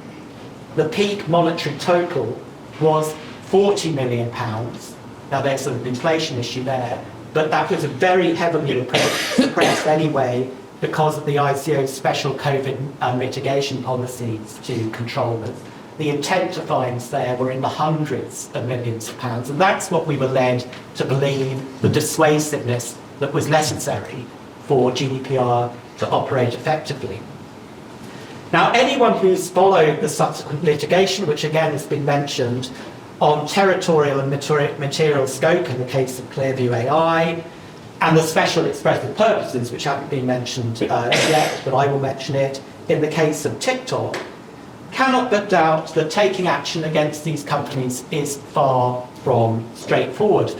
the peak monetary total was £40 million. Now, there's sort of inflation issue there, but that was very heavily suppressed anyway because of the ICO's special COVID mitigation policies to controllers. The intent of fines there were in the hundreds of millions of pounds, and that's what we were led to believe the dissuasiveness that was necessary for GDPR to operate effectively. Now, anyone who's followed the subsequent litigation, which again has been mentioned, on territorial and material scope in the case of Clearview AI, and the special expressive purposes, which haven't been mentioned yet, but I will mention it, in the case of TikTok, cannot but doubt that taking action against these companies is far from straightforward.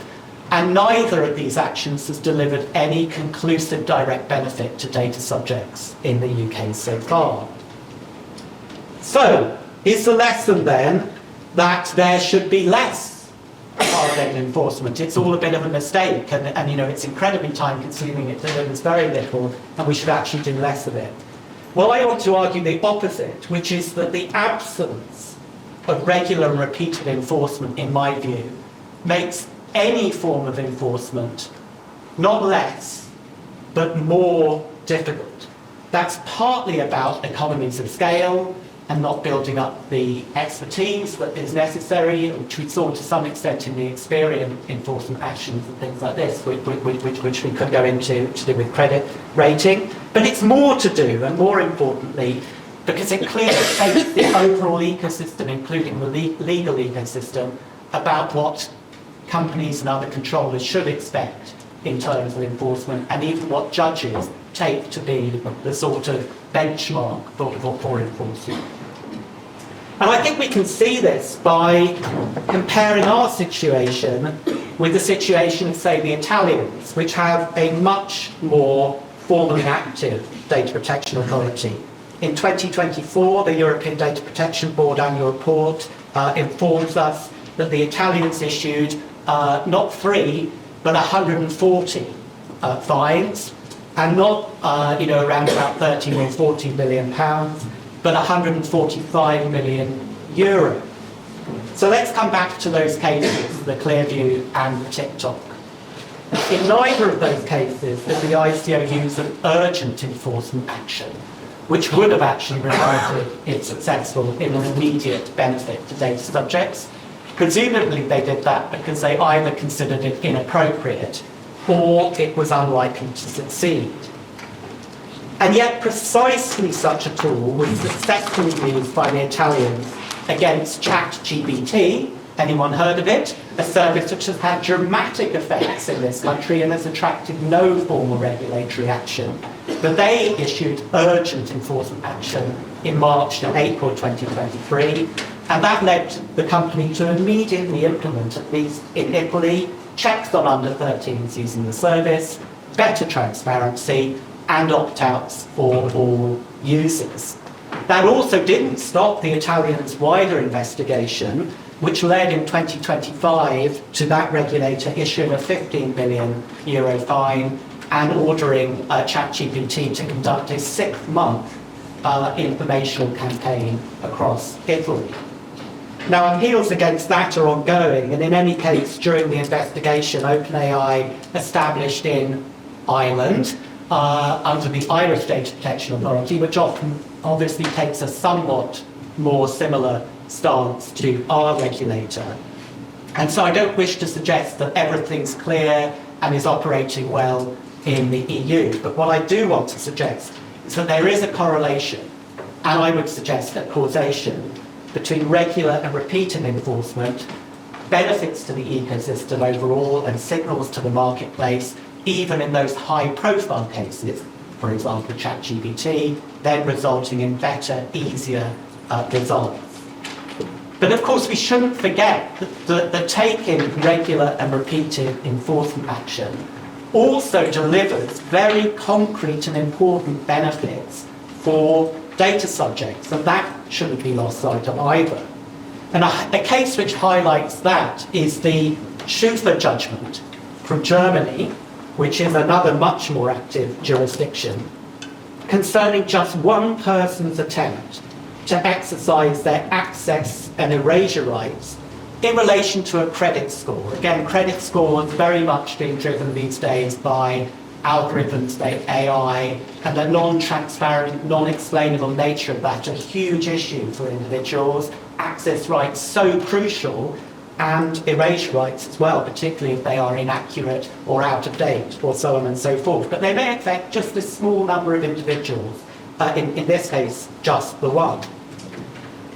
And neither of these actions has delivered any conclusive direct benefit to data subjects in the UK so far. So, is the lesson then that there should be less hard-end enforcement? It's all a bit of a mistake, and you know, it's incredibly time-consuming, it delivers very little, and we should actually do less of it. Well, I want to argue the opposite, which is that the absence of regular and repeated enforcement, in my view, makes any form of enforcement not less, but more difficult. That's partly about economies of scale and not building up the expertise that is necessary, which we saw to some extent in the Experian enforcement actions and things like this, which we could go into to do with credit rating. But it's more to do, and more importantly, because it clearly takes the overall ecosystem, including the legal ecosystem, about what companies and other controllers should expect in terms of enforcement, and even what judges take to be the sort of benchmark for enforcement. And I think we can see this by comparing our situation with the situation of, say, the Italians, which have a much more formally active data protection authority. In 2024, the European Data Protection Board annual report informs us that the Italians issued not 3, but 140 fines, and not around about 13 or 14 million pounds, but 145 million euro. So let's come back to those cases, the Clearview and the TikTok. In neither of those cases did the ICO use an urgent enforcement action, which would have actually resulted, if successful, in an immediate benefit to data subjects. Presumably they did that because they either considered it inappropriate or it was unlikely to succeed. And yet precisely such a tool was successfully used by the Italians against ChatGPT. Anyone heard of it? A service which has had dramatic effects in this country and has attracted no formal regulatory action. But they issued urgent enforcement action in March and April 2023, and that led the company to immediately implement, at least in Italy, checks on under 13s using the service, better transparency, and opt-outs for all users. That also didn't stop the Italians' wider investigation, which led in 2025 to that regulator issuing a €15 million fine and ordering ChatGPT to conduct a 6-month informational campaign across Italy. Now, appeals against that are ongoing, and in any case, during the investigation, OpenAI established in Ireland, under the Irish Data Protection Authority, which often obviously takes a somewhat more similar stance to our regulator. And so I don't wish to suggest that everything's clear and is operating well in the EU, but what I do want to suggest is that there is a correlation, and I would suggest a causation, between regular and repeated enforcement, benefits to the ecosystem overall, and signals to the marketplace, even in those high-profile cases, for example, ChatGPT, then resulting in better, easier results. But of course, we shouldn't forget that the taking regular and repeated enforcement action also delivers very concrete and important benefits for data subjects, and that shouldn't be lost sight of either. And a case which highlights that is the Schufer judgment from Germany, which is another much more active jurisdiction, concerning just one person's attempt to exercise their access and erasure rights in relation to a credit score. Again, credit scores very much being driven these days by algorithms, AI, and the non-transparent, non-explainable nature of that, a huge issue for individuals. Access rights so crucial, and erasure rights as well, particularly if they are inaccurate or out of date, or so on and so forth. But they may affect just a small number of individuals, in this case, just the one.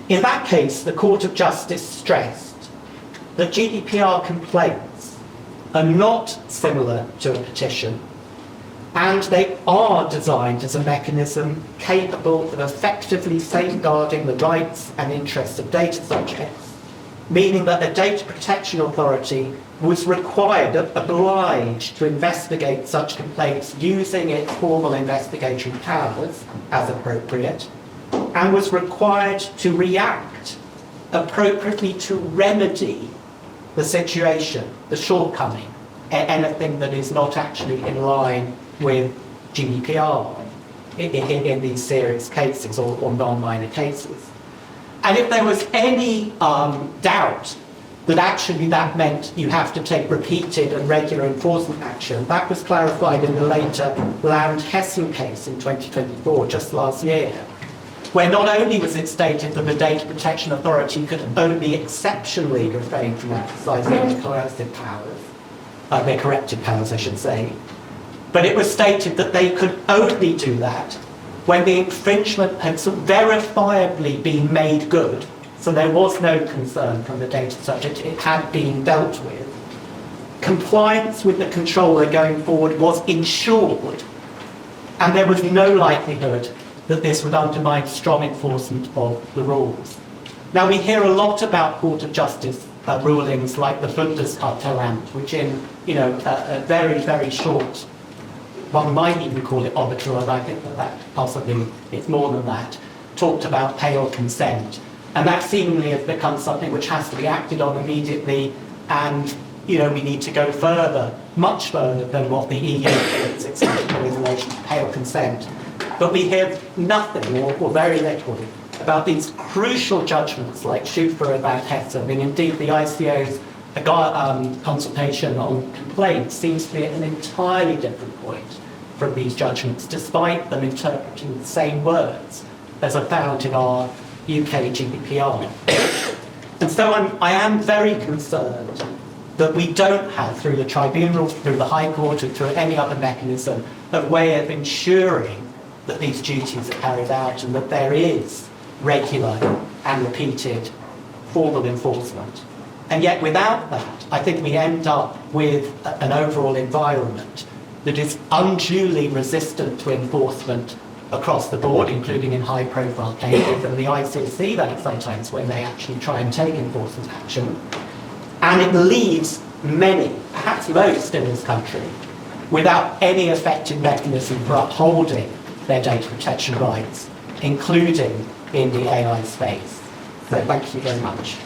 In that case, the Court of Justice stressed that GDPR complaints are not similar to a petition, and they are designed as a mechanism capable of effectively safeguarding the rights and interests of data subjects, meaning that the Data Protection Authority was required, obliged to investigate such complaints using its formal investigatory powers as appropriate, and was required to react appropriately to remedy the situation, the shortcoming, anything that is not actually in line with GDPR in these serious cases or non-minor cases. And if there was any doubt that actually that meant you have to take repeated and regular enforcement action, that was clarified in the later Land-Hessen case in 2024, just last year, where not only was it stated that the Data Protection Authority could only exceptionally refrain from exercising their coercive powers, their corrective powers, I should say, but it was stated that they could only do that when the infringement had verifiably been made good, so there was no concern from the data subject, it had been dealt with. Compliance with the controller going forward was ensured, and there was no likelihood that this would undermine strong enforcement of the rules. Now, we hear a lot about Court of Justice rulings like the Bundeskartellamt, which in a very, very short, one might even call it arbitral, I think that possibly it's more than that, talked about pay or consent. And that seemingly has become something which has to be acted on immediately, and we need to go further, much further than what the EU is expecting in relation to pay or consent. But we hear nothing, or very little, about these crucial judgments like Schufer and Land-Hessen, and indeed the ICO's consultation on complaints seems to be at an entirely different point from these judgments, despite them interpreting the same words as are found in our UK GDPR. And so I am very concerned that we don't have, through the tribunals, through the High Court, or through any other mechanism, a way of ensuring that these duties are carried out and that there is regular and repeated formal enforcement. And yet without that, I think we end up with an overall environment that is unduly resistant to enforcement across the board, including in high-profile cases, and the ICC that sometimes when they actually try and take enforcement action. And it leaves many, perhaps most in this country, without any effective mechanism for upholding their data protection rights, including in the AI space. So thank you very much.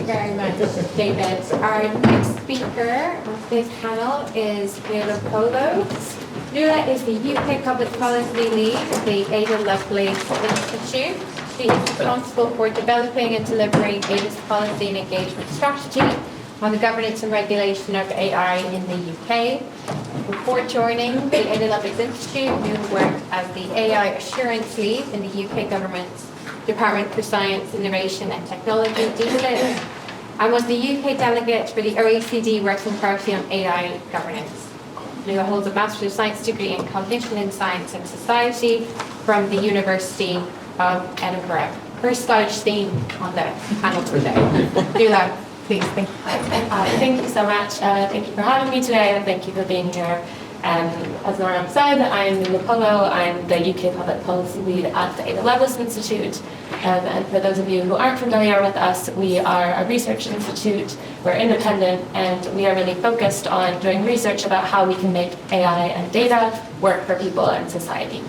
Very much, David. Our next speaker of this panel is Nuala Provost. Nuala is the UK Public Policy Lead at the Ada Lovelace Institute. She is responsible for developing and delivering Ada's policy and engagement strategy on the governance and regulation of AI in the UK. Before joining the Ada Lovelace Institute, Nuala worked as the AI Assurance Lead in the UK Government's Department for Science, Innovation and Technology, DFID, and was the UK delegate for the OECD Working Party on AI Governance. Nuala holds a Master of Science degree in Cognition in Science and Society from the University of Edinburgh. First Scottish theme on the panel today. Nuala, please. Thank you so much. Thank you for having me today, and thank you for being here. As Nora said, I'm Nuala Provost. I'm the UK Public Policy Lead at the Ada Lovelace Institute. And for those of you who aren't familiar with us, we are a research institute. We're independent, and we are really focused on doing research about how we can make AI and data work for people and society.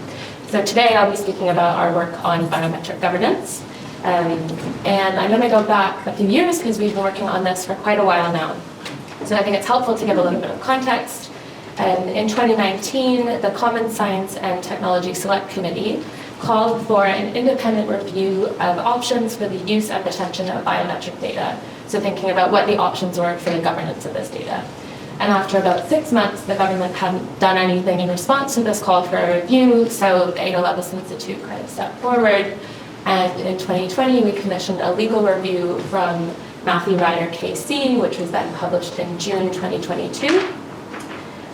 So today I'll be speaking about our work on biometric governance. And I'm going to go back a few years because we've been working on this for quite a while now. So I think it's helpful to give a little bit of context. In 2019, the Common Science and Technology Select Committee called for an independent review of options for the use and retention of biometric data. So thinking about what the options were for the governance of this data. And after about 6 months, the government hadn't done anything in response to this call for a review, so the Ada Lovelace Institute kind of stepped forward. And in 2020, we commissioned a legal review from Matthew Ryder KC, which was then published in June 2022.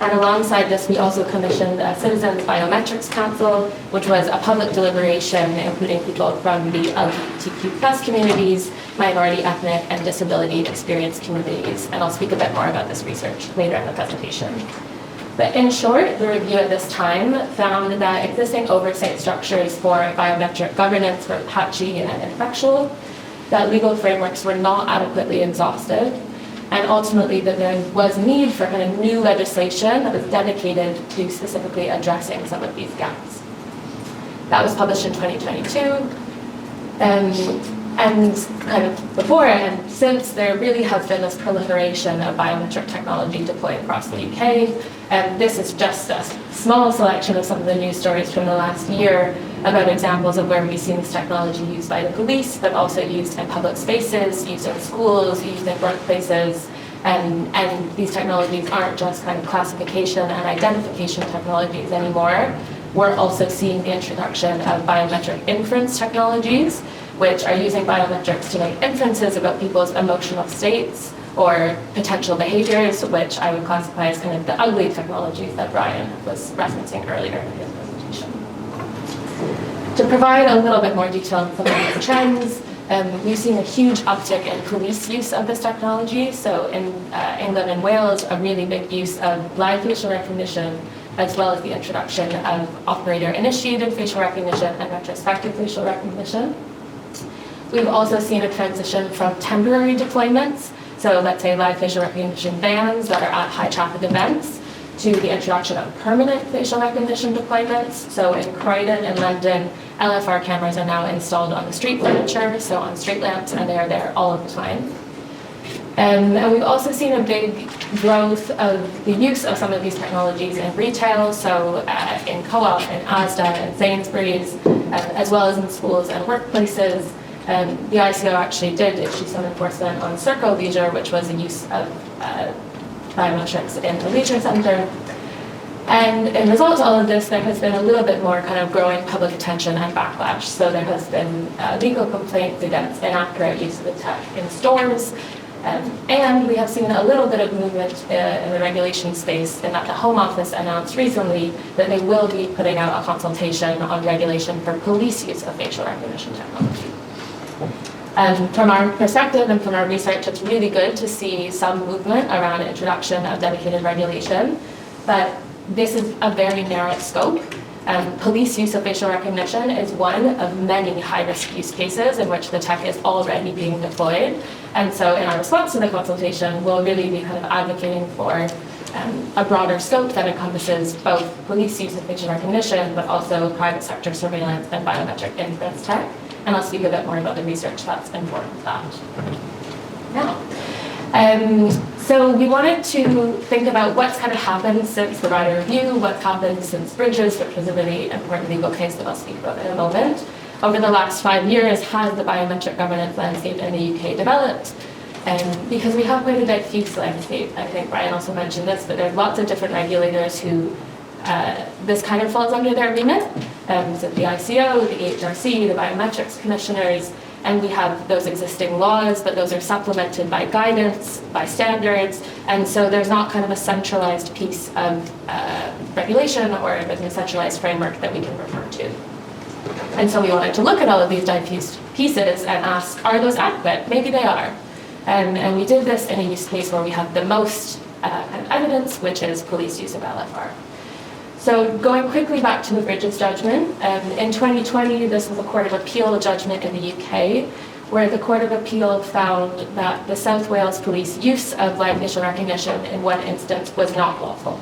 And alongside this, we also commissioned a Citizens Biometrics Council, which was a public deliberation including people from the LGBTQ+ communities, minority, ethnic, and disability experience communities. And I'll speak a bit more about this research later in the presentation. But in short, the review at this time found that existing oversight structures for biometric governance were patchy and ineffectual, that legal frameworks were not adequately exhaustive, and ultimately that there was need for kind of new legislation that was dedicated to specifically addressing some of these gaps. That was published in 2022. And kind of before and since, there really has been this proliferation of biometric technology deployed across the UK. And this is just a small selection of some of the news stories from the last year about examples of where we've seen this technology used by the police, but also used in public spaces, used in schools, used in workplaces. And these technologies aren't just kind of classification and identification technologies anymore. We're also seeing the introduction of biometric inference technologies, which are using biometrics to make inferences about people's emotional states or potential behaviors, which I would classify as kind of the ugly technologies that Brian was referencing earlier in his presentation. To provide a little bit more detail on some of these trends, we've seen a huge uptick in police use of this technology. So in England and Wales, a really big use of live facial recognition, as well as the introduction of operator-initiated facial recognition and retrospective facial recognition. We've also seen a transition from temporary deployments, so let's say live facial recognition vans that are at high traffic events, to the introduction of permanent facial recognition deployments. So in Croydon and London, LFR cameras are now installed on the street furniture, so on street lamps, and they're there all of the time. And we've also seen a big growth of the use of some of these technologies in retail, so in Co-op and Asda and Sainsbury's, as well as in schools and workplaces. The ICO actually did issue some enforcement on Circle Leisure, which was the use of biometrics in the leisure centre. And in result to all of this, there has been a little bit more kind of growing public attention and backlash. So there has been legal complaints against inaccurate use of the tech in stores. And we have seen a little bit of movement in the regulation space in that the Home Office announced recently that they will be putting out a consultation on regulation for police use of facial recognition technology. From our perspective and from our research, it's really good to see some movement around introduction of dedicated regulation, but this is a very narrow scope. Police use of facial recognition is one of many high-risk use cases in which the tech is already being deployed. And so in our response to the consultation, we'll really be kind of advocating for a broader scope that encompasses both police use of facial recognition, but also private sector surveillance and biometric inference tech. And I'll speak a bit more about the research that's informed that. Now, so we wanted to think about what's kind of happened since the Rider Review, what's happened since Bridges, which was a really important legal case that I'll speak about in a moment. Over the last 5 years, has the biometric governance landscape in the UK developed? Because we have quite a diffuse landscape. I think Brian also mentioned this, but there's lots of different regulators who this kind of falls under their remit. So the ICO, the HRC, the Biometrics Commissioners, and we have those existing laws, but those are supplemented by guidance, by standards, and so there's not kind of a centralized piece of regulation or a centralized framework that we can refer to. And so we wanted to look at all of these diffuse pieces and ask, are those adequate? Maybe they are. And we did this in a use case where we have the most kind of evidence, which is police use of LFR. So going quickly back to the Bridges judgment, in 2020, this was a Court of Appeal judgment in the UK, where the Court of Appeal found that the South Wales Police use of live facial recognition in one instance was not lawful.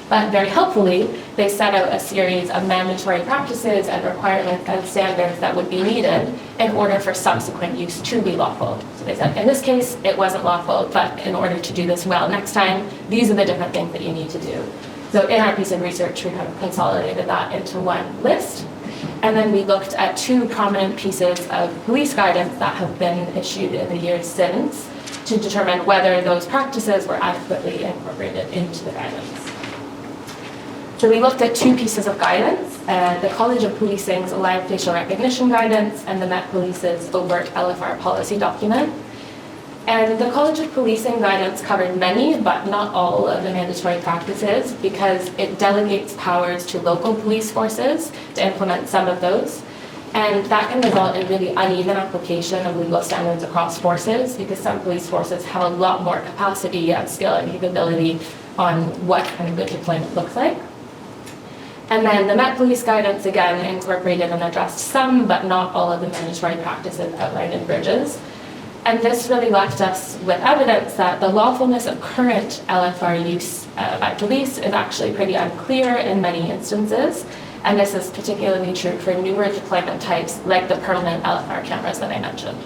But very helpfully, they set out a series of mandatory practices and requirements and standards that would be needed in order for subsequent use to be lawful. So they said, in this case, it wasn't lawful, but in order to do this well next time, these are the different things that you need to do. So in our piece of research, we kind of consolidated that into one list. And then we looked at 2 prominent pieces of police guidance that have been issued in the years since to determine whether those practices were adequately incorporated into the guidance. So we looked at 2 pieces of guidance, the College of Policing's live facial recognition guidance and the Met Police's overt LFR policy document. And the College of Policing guidance covered many, but not all, of the mandatory practices because it delegates powers to local police forces to implement some of those. And that can result in really uneven application of legal standards across forces because some police forces have a lot more capacity and skill and capability on what kind of good deployment looks like. And then the Met Police guidance, again, incorporated and addressed some, but not all of the mandatory practices outlined in Bridges. And this really left us with evidence that the lawfulness of current LFR use by police is actually pretty unclear in many instances. And this is particularly true for newer deployment types like the permanent LFR cameras that I mentioned.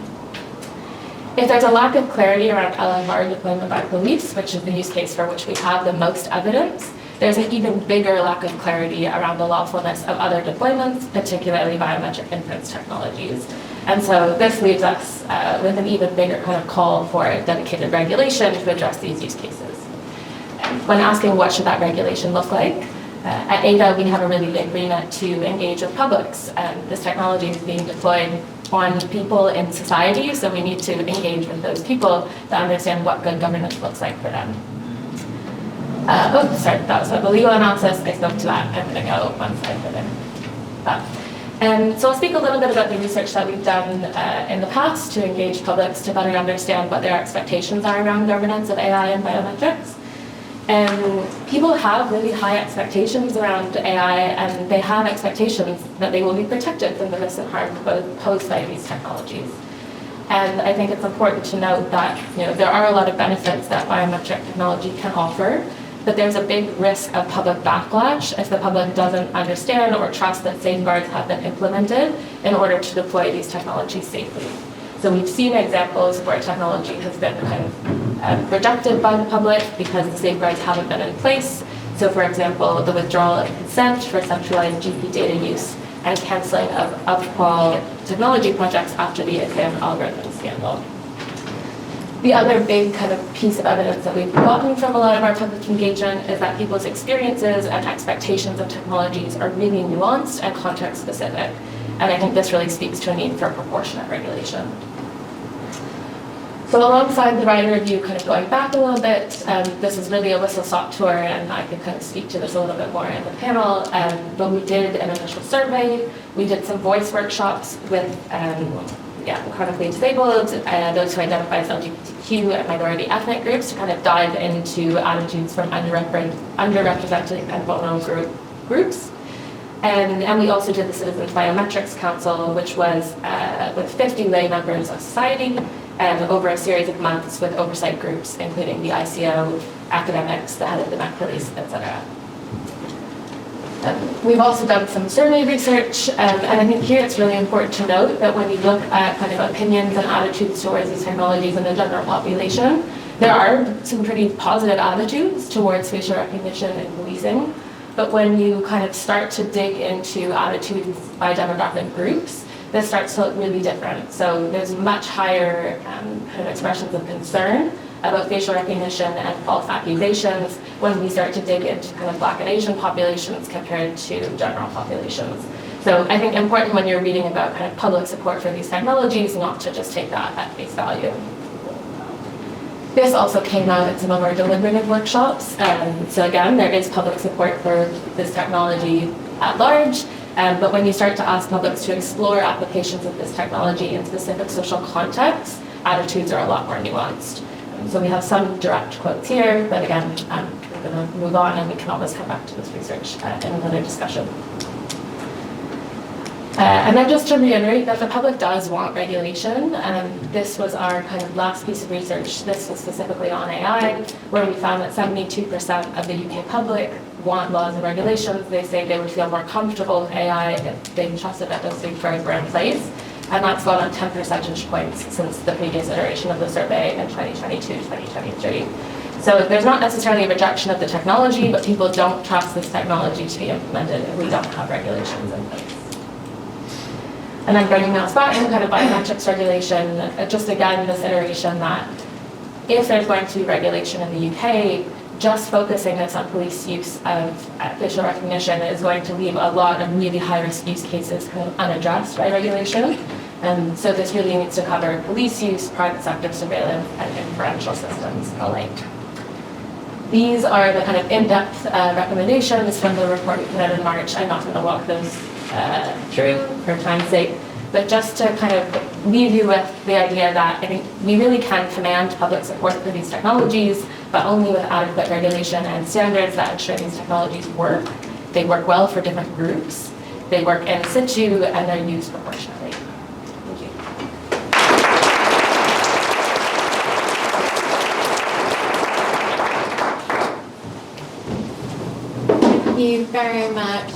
If there's a lack of clarity around LFR deployment by police, which is the use case for which we have the most evidence, there's an even bigger lack of clarity around the lawfulness of other deployments, particularly biometric inference technologies. And so this leaves us with an even bigger kind of call for dedicated regulation to address these use cases. When asking what should that regulation look like, at ADA we have a really big remit to engage with publics. This technology is being deployed on people in society, so we need to engage with those people to understand what good governance looks like for them. That was the legal analysis. I spoke to that. I'm going to go one slide further. So I'll speak a little bit about the research that we've done in the past to engage publics to better understand what their expectations are around governance of AI and biometrics. People have really high expectations around AI, and they have expectations that they will be protected from the risk and harm posed by these technologies. And I think it's important to note that there are a lot of benefits that biometric technology can offer, but there's a big risk of public backlash if the public doesn't understand or trust that safeguards have been implemented in order to deploy these technologies safely. So we've seen examples where technology has been kind of rejected by the public because the safeguards haven't been in place. So for example, the withdrawal of consent for centralized GP data use and cancelling of qual technology projects after the exam algorithm scandal. The other big kind of piece of evidence that we've gotten from a lot of our public engagement is that people's experiences and expectations of technologies are really nuanced and context specific. And I think this really speaks to a need for proportionate regulation. So alongside the Rider Review, kind of going back a little bit, this is really a whistle-stop tour, and I can kind of speak to this a little bit more in the panel. But we did an initial survey. We did some voice workshops with chronically disabled, those who identify as LGBTQ and minority ethnic groups to kind of dive into attitudes from underrepresented and vulnerable groups. And we also did the Citizens Biometrics Council, which was with 50 lay members of society over a series of months with oversight groups, including the ICO, academics, the head of the Met Police, etc. We've also done some survey research, and I think here it's really important to note that when you look at kind of opinions and attitudes towards these technologies in the general population, there are some pretty positive attitudes towards facial recognition in policing. But when you kind of start to dig into attitudes by demographic groups, this starts to look really different. So there's much higher kind of expressions of concern about facial recognition and false accusations when we start to dig into kind of Black and Asian populations compared to general populations. So I think important when you're reading about kind of public support for these technologies, not to just take that at face value. This also came out at some of our deliberative workshops. So again, there is public support for this technology at large, but when you start to ask publics to explore applications of this technology in specific social contexts, attitudes are a lot more nuanced. So we have some direct quotes here, but again, we're going to move on and we can always come back to this research in another discussion. And then just to reiterate that the public does want regulation. This was our kind of last piece of research. This was specifically on AI, where we found that 72% of the UK public want laws and regulations. They say they would feel more comfortable with AI if they trusted that those safeguards were in place. And that's gone up 10 percentage points since the previous iteration of the survey in 2022-2023. So there's not necessarily a rejection of the technology, but people don't trust this technology to be implemented if we don't have regulations in place. And then bringing us back to kind of biometrics regulation, just again, this iteration that if there's going to be regulation in the UK, just focusing this on police use of facial recognition is going to leave a lot of really high-risk use cases kind of unaddressed by regulation. And so this really needs to cover police use, private sector surveillance, and inferential systems alike. These are the kind of in-depth recommendations from the report we put out in March. I'm not going to walk those through for time's sake, but just to kind of leave you with the idea that I think we really can command public support for these technologies, but only with adequate regulation and standards that ensure these technologies work. They work well for different groups, they work in situ, and they're used proportionately. Thank you. Thank you very much.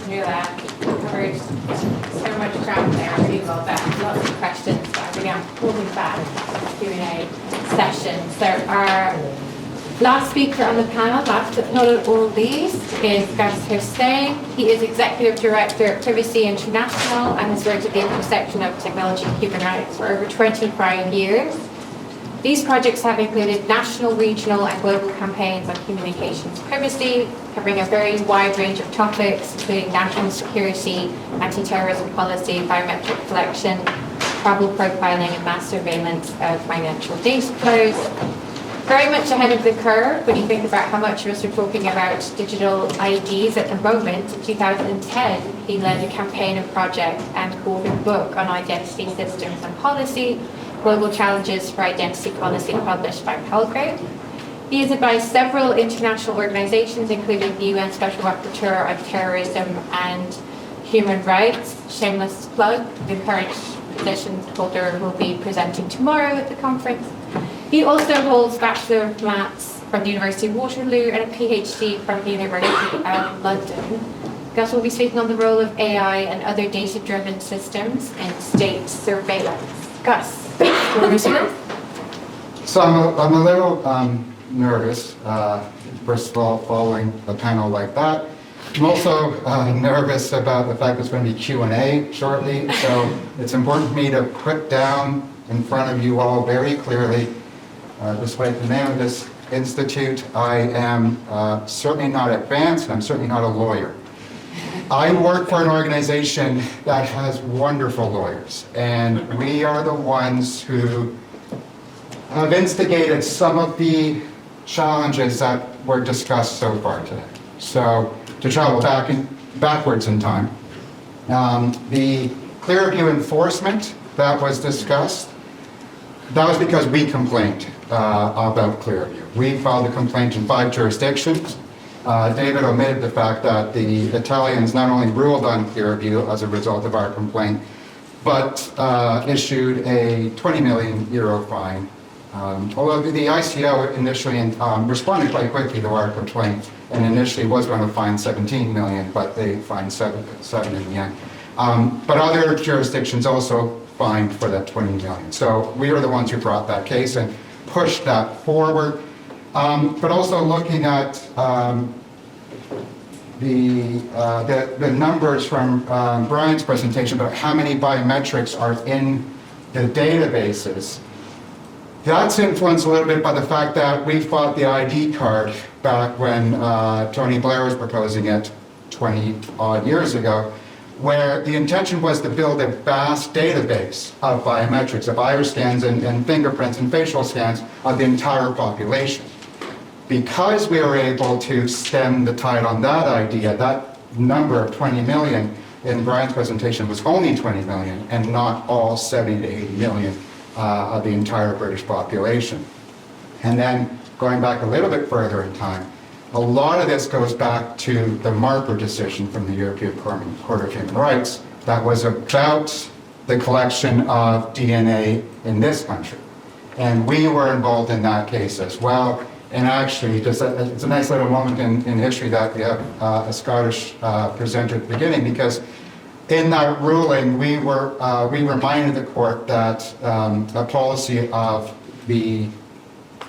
Knew that. Covered so much ground there. Really well done. Lots of questions, but I think I'm holding back Q&A session. So our last speaker on the panel, last but not all least, is Gus Hussain. He is Executive Director at Privacy International and has worked at the intersection of technology and human rights for over 25 years. These projects have included national, regional, and global campaigns on communications privacy, covering a very wide range of topics, including national security, anti-terrorism policy, biometric collection, travel profiling, and mass surveillance of financial data flows. Very much ahead of the curve when you think about how much of us are talking about digital IDs at the moment. In 2010, he led a campaign and project and authored a book on identity systems and policy, Global Challenges for Identity Policy, published by Palgrave. He has advised several international organizations, including the UN Special Rapporteur on Terrorism and Human Rights. Shameless plug, the current position holder will be presenting tomorrow at the conference. He also holds Bachelor of Maths from the University of Waterloo and a PhD from the University of London. Gus will be speaking on the role of AI and other data-driven systems in state surveillance. Gus. So I'm a little nervous, first of all, following a panel like that. I'm also nervous about the fact there's going to be Q&A shortly, so it's important for me to put down in front of you all very clearly, despite the name of this institute, I am certainly not advanced, and I'm certainly not a lawyer. I work for an organization that has wonderful lawyers, and we are the ones who have instigated some of the challenges that were discussed so far today. So, to travel backwards in time, the Clearview enforcement that was discussed, that was because we complained about Clearview. We filed a complaint in 5 jurisdictions. David omitted the fact that the Italians not only ruled on Clearview as a result of our complaint, but issued a 20 million euro fine. Although the ICO initially responded quite quickly to our complaint and initially was going to fine 17 million, but they fined seven in the end. But other jurisdictions also fined for that 20 million. So we were the ones who brought that case and pushed that forward. But also looking at the numbers from Brian's presentation about how many biometrics are in the databases, that's influenced a little bit by the fact that we fought the ID card back when Tony Blair was proposing it 20 odd years ago, where the intention was to build a vast database of biometrics, of iris scans and fingerprints and facial scans of the entire population. Because we were able to stem the tide on that idea, that number of 20 million in Brian's presentation was only 20 million and not all 70 to 80 million of the entire British population. And then going back a little bit further in time, a lot of this goes back to the Marper decision from the European Court of Human Rights that was about the collection of DNA in this country. And we were involved in that case as well. And actually, it's a nice little moment in history that we have a Scottish presenter at the beginning, because in that ruling, we reminded the court that a policy of the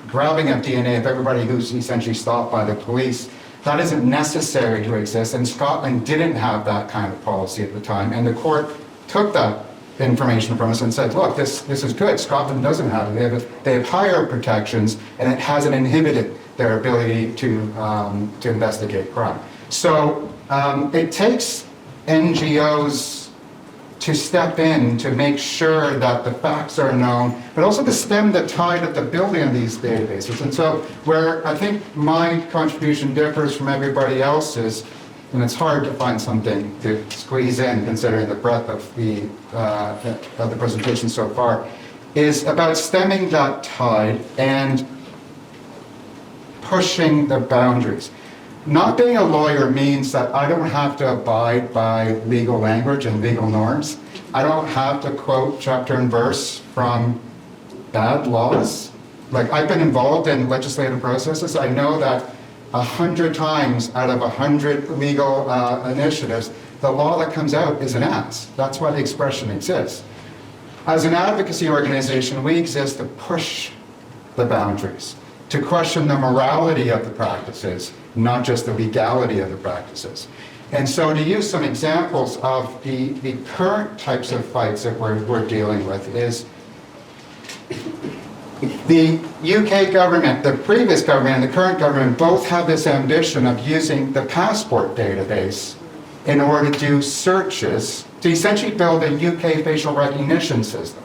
grabbing of DNA of everybody who's essentially stopped by the police, that isn't necessary to exist. And Scotland didn't have that kind of policy at the time. And the court took that information from us and said, look, this is good. Scotland doesn't have it. They have higher protections, and it hasn't inhibited their ability to investigate crime. So it takes NGOs to step in to make sure that the facts are known, but also to stem the tide of the building of these databases. And so where I think my contribution differs from everybody else's, and it's hard to find something to squeeze in considering the breadth of the presentation so far, is about stemming that tide and pushing the boundaries. Not being a lawyer means that I don't have to abide by legal language and legal norms. I don't have to quote chapter and verse from bad laws. Like, I've been involved in legislative processes. I know that 100 times out of 100 legal initiatives, the law that comes out is an ass. That's why the expression exists. As an advocacy organization, we exist to push the boundaries, to question the morality of the practices, not just the legality of the practices. And so to use some examples of the current types of fights that we're dealing with is the UK government, the previous government and the current government both have this ambition of using the passport database in order to do searches to essentially build a UK facial recognition system.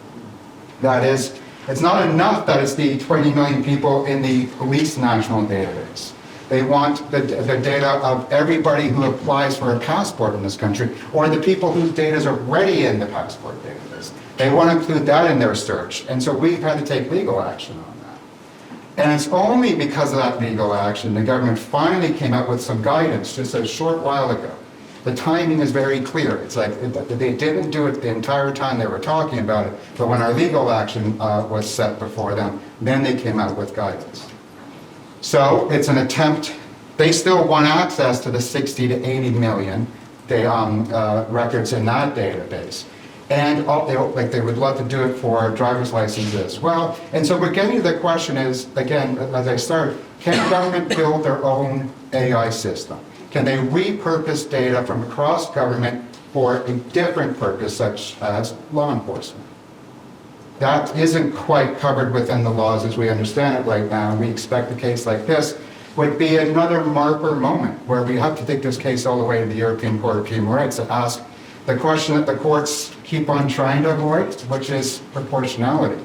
That is, it's not enough that it's the 20 million people in the police national database. They want the data of everybody who applies for a passport in this country, or the people whose data is already in the passport database. They want to include that in their search, and so we've had to take legal action on that. And it's only because of that legal action the government finally came out with some guidance just a short while ago. The timing is very clear. It's like they didn't do it the entire time they were talking about it, but when our legal action was set before them, then they came out with guidance. So it's an attempt. They still want access to the 60 to 80 million records in that database. And they would love to do it for driver's licenses as well. And so we're getting to the question is, again, as I started, can government build their own AI system? Can they repurpose data from across government for a different purpose, such as law enforcement? That isn't quite covered within the laws as we understand it right now. We expect a case like this would be another Marper moment where we have to take this case all the way to the European Court of Human Rights and ask the question that the courts keep on trying to avoid, which is proportionality.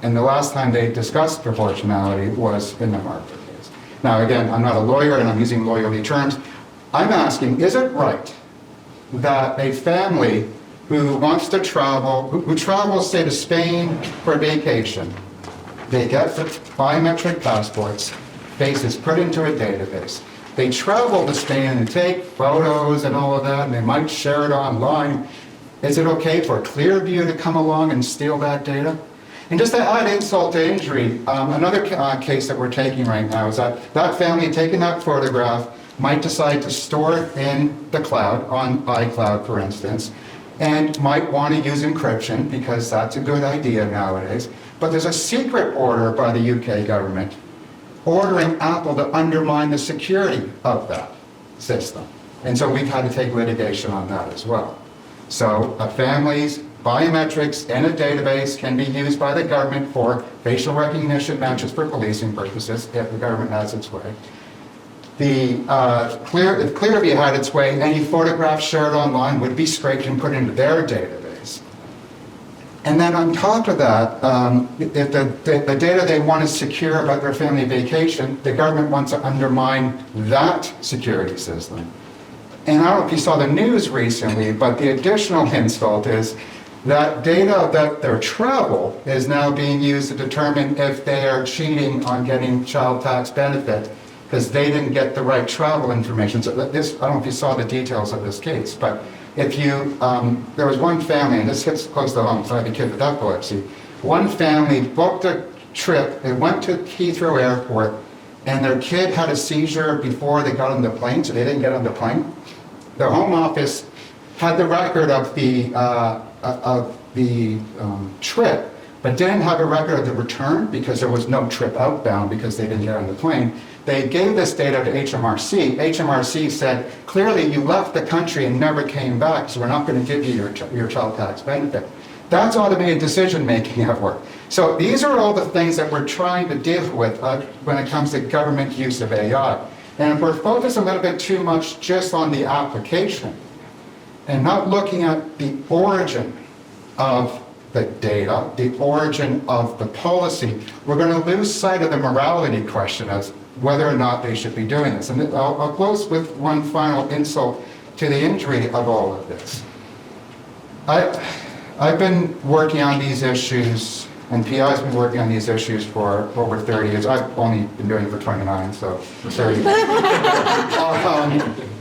And the last time they discussed proportionality was in the Marper case. Now, again, I'm not a lawyer and I'm using lawyerly terms. I'm asking, is it right that a family who wants to travel, who travels, say, to Spain for vacation. They get the biometric passports, face is put into a database. They travel to Spain and take photos and all of that, and they might share it online. Is it okay for Clearview to come along and steal that data? And just to add insult to injury, another case that we're taking right now is that that family taking that photograph might decide to store it in the cloud, on iCloud for instance, and might want to use encryption because that's a good idea nowadays. But there's a secret order by the UK government ordering Apple to undermine the security of that system. And so we've had to take litigation on that as well. So a family's biometrics in a database can be used by the government for facial recognition, not just for policing purposes, if the government has its way. If Clearview had its way, any photographs shared online would be scraped and put into their database. And then on top of that, if the data they want to secure about their family vacation, the government wants to undermine that security system. And I don't know if you saw the news recently, but the additional insult is that data about their travel is now being used to determine if they are cheating on getting child tax benefit because they didn't get the right travel information. So this, I don't know if you saw the details of this case, but if you, there was one family, and this hits close to home, so I have a kid with epilepsy. One family booked a trip, they went to Heathrow Airport, and their kid had a seizure before they got on the plane, so they didn't get on the plane. The Home Office had the record of the trip, but didn't have a record of the return because there was no trip outbound because they didn't get on the plane. They gave this data to HMRC. HMRC said, clearly you left the country and never came back, so we're not going to give you your child tax benefit. That's automated decision-making at work. So these are all the things that we're trying to deal with when it comes to government use of AI. And if we're focused a little bit too much just on the application and not looking at the origin of the data, the origin of the policy, we're going to lose sight of the morality question as whether or not they should be doing this. And I'll close with one final insult to the injury of all of this. I've been working on these issues, and PI's been working on these issues for over 30 years. I've only been doing it for 29, so 30.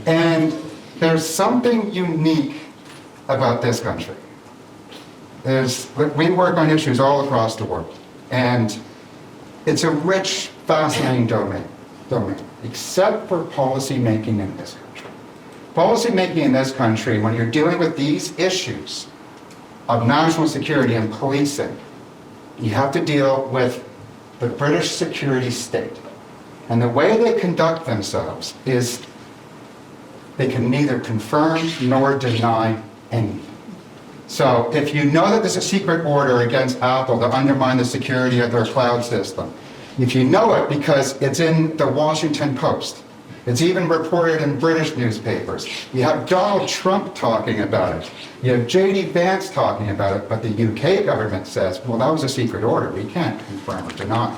And there's something unique about this country. We work on issues all across the world, and it's a rich, fascinating domain, except for policy making in this country. Policy making in this country, when you're dealing with these issues of national security and policing, you have to deal with the British security state. And the way they conduct themselves is they can neither confirm nor deny anything. So if you know that there's a secret order against Apple to undermine the security of their cloud system, if you know it because it's in the Washington Post, it's even reported in British newspapers, you have Donald Trump talking about it, you have J.D. Vance talking about it, but the UK government says, well, that was a secret order, we can't confirm or deny.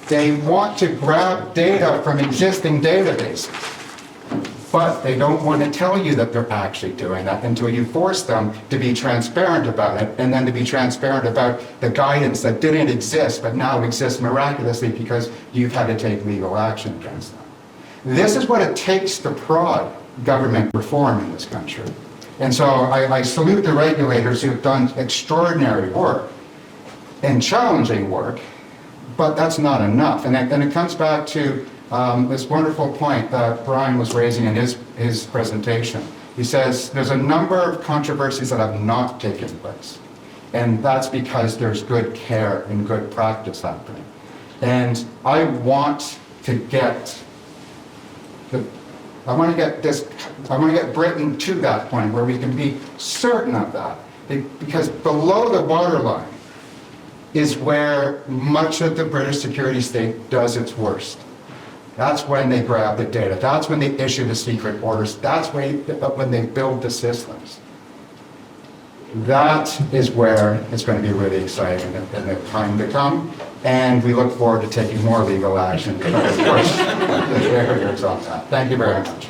They want to grab data from existing databases, but they don't want to tell you that they're actually doing that until you force them to be transparent about it, and then to be transparent about the guidance that didn't exist but now exists miraculously because you've had to take legal action against them. This is what it takes to prod government reform in this country. And so I salute the regulators who've done extraordinary work and challenging work, but that's not enough. And it comes back to this wonderful point that Brian was raising in his presentation. He says there's a number of controversies that have not taken place. And that's because there's good care and good practice happening. And I want to get Britain to that point where we can be certain of that. Because below the waterline is where much of the British security state does its worst. That's when they grab the data. That's when they issue the secret orders. That's when they build the systems. That is where it's going to be really exciting in the time to come. And we look forward to taking more legal action. Of course, the barriers on that. Thank you very much.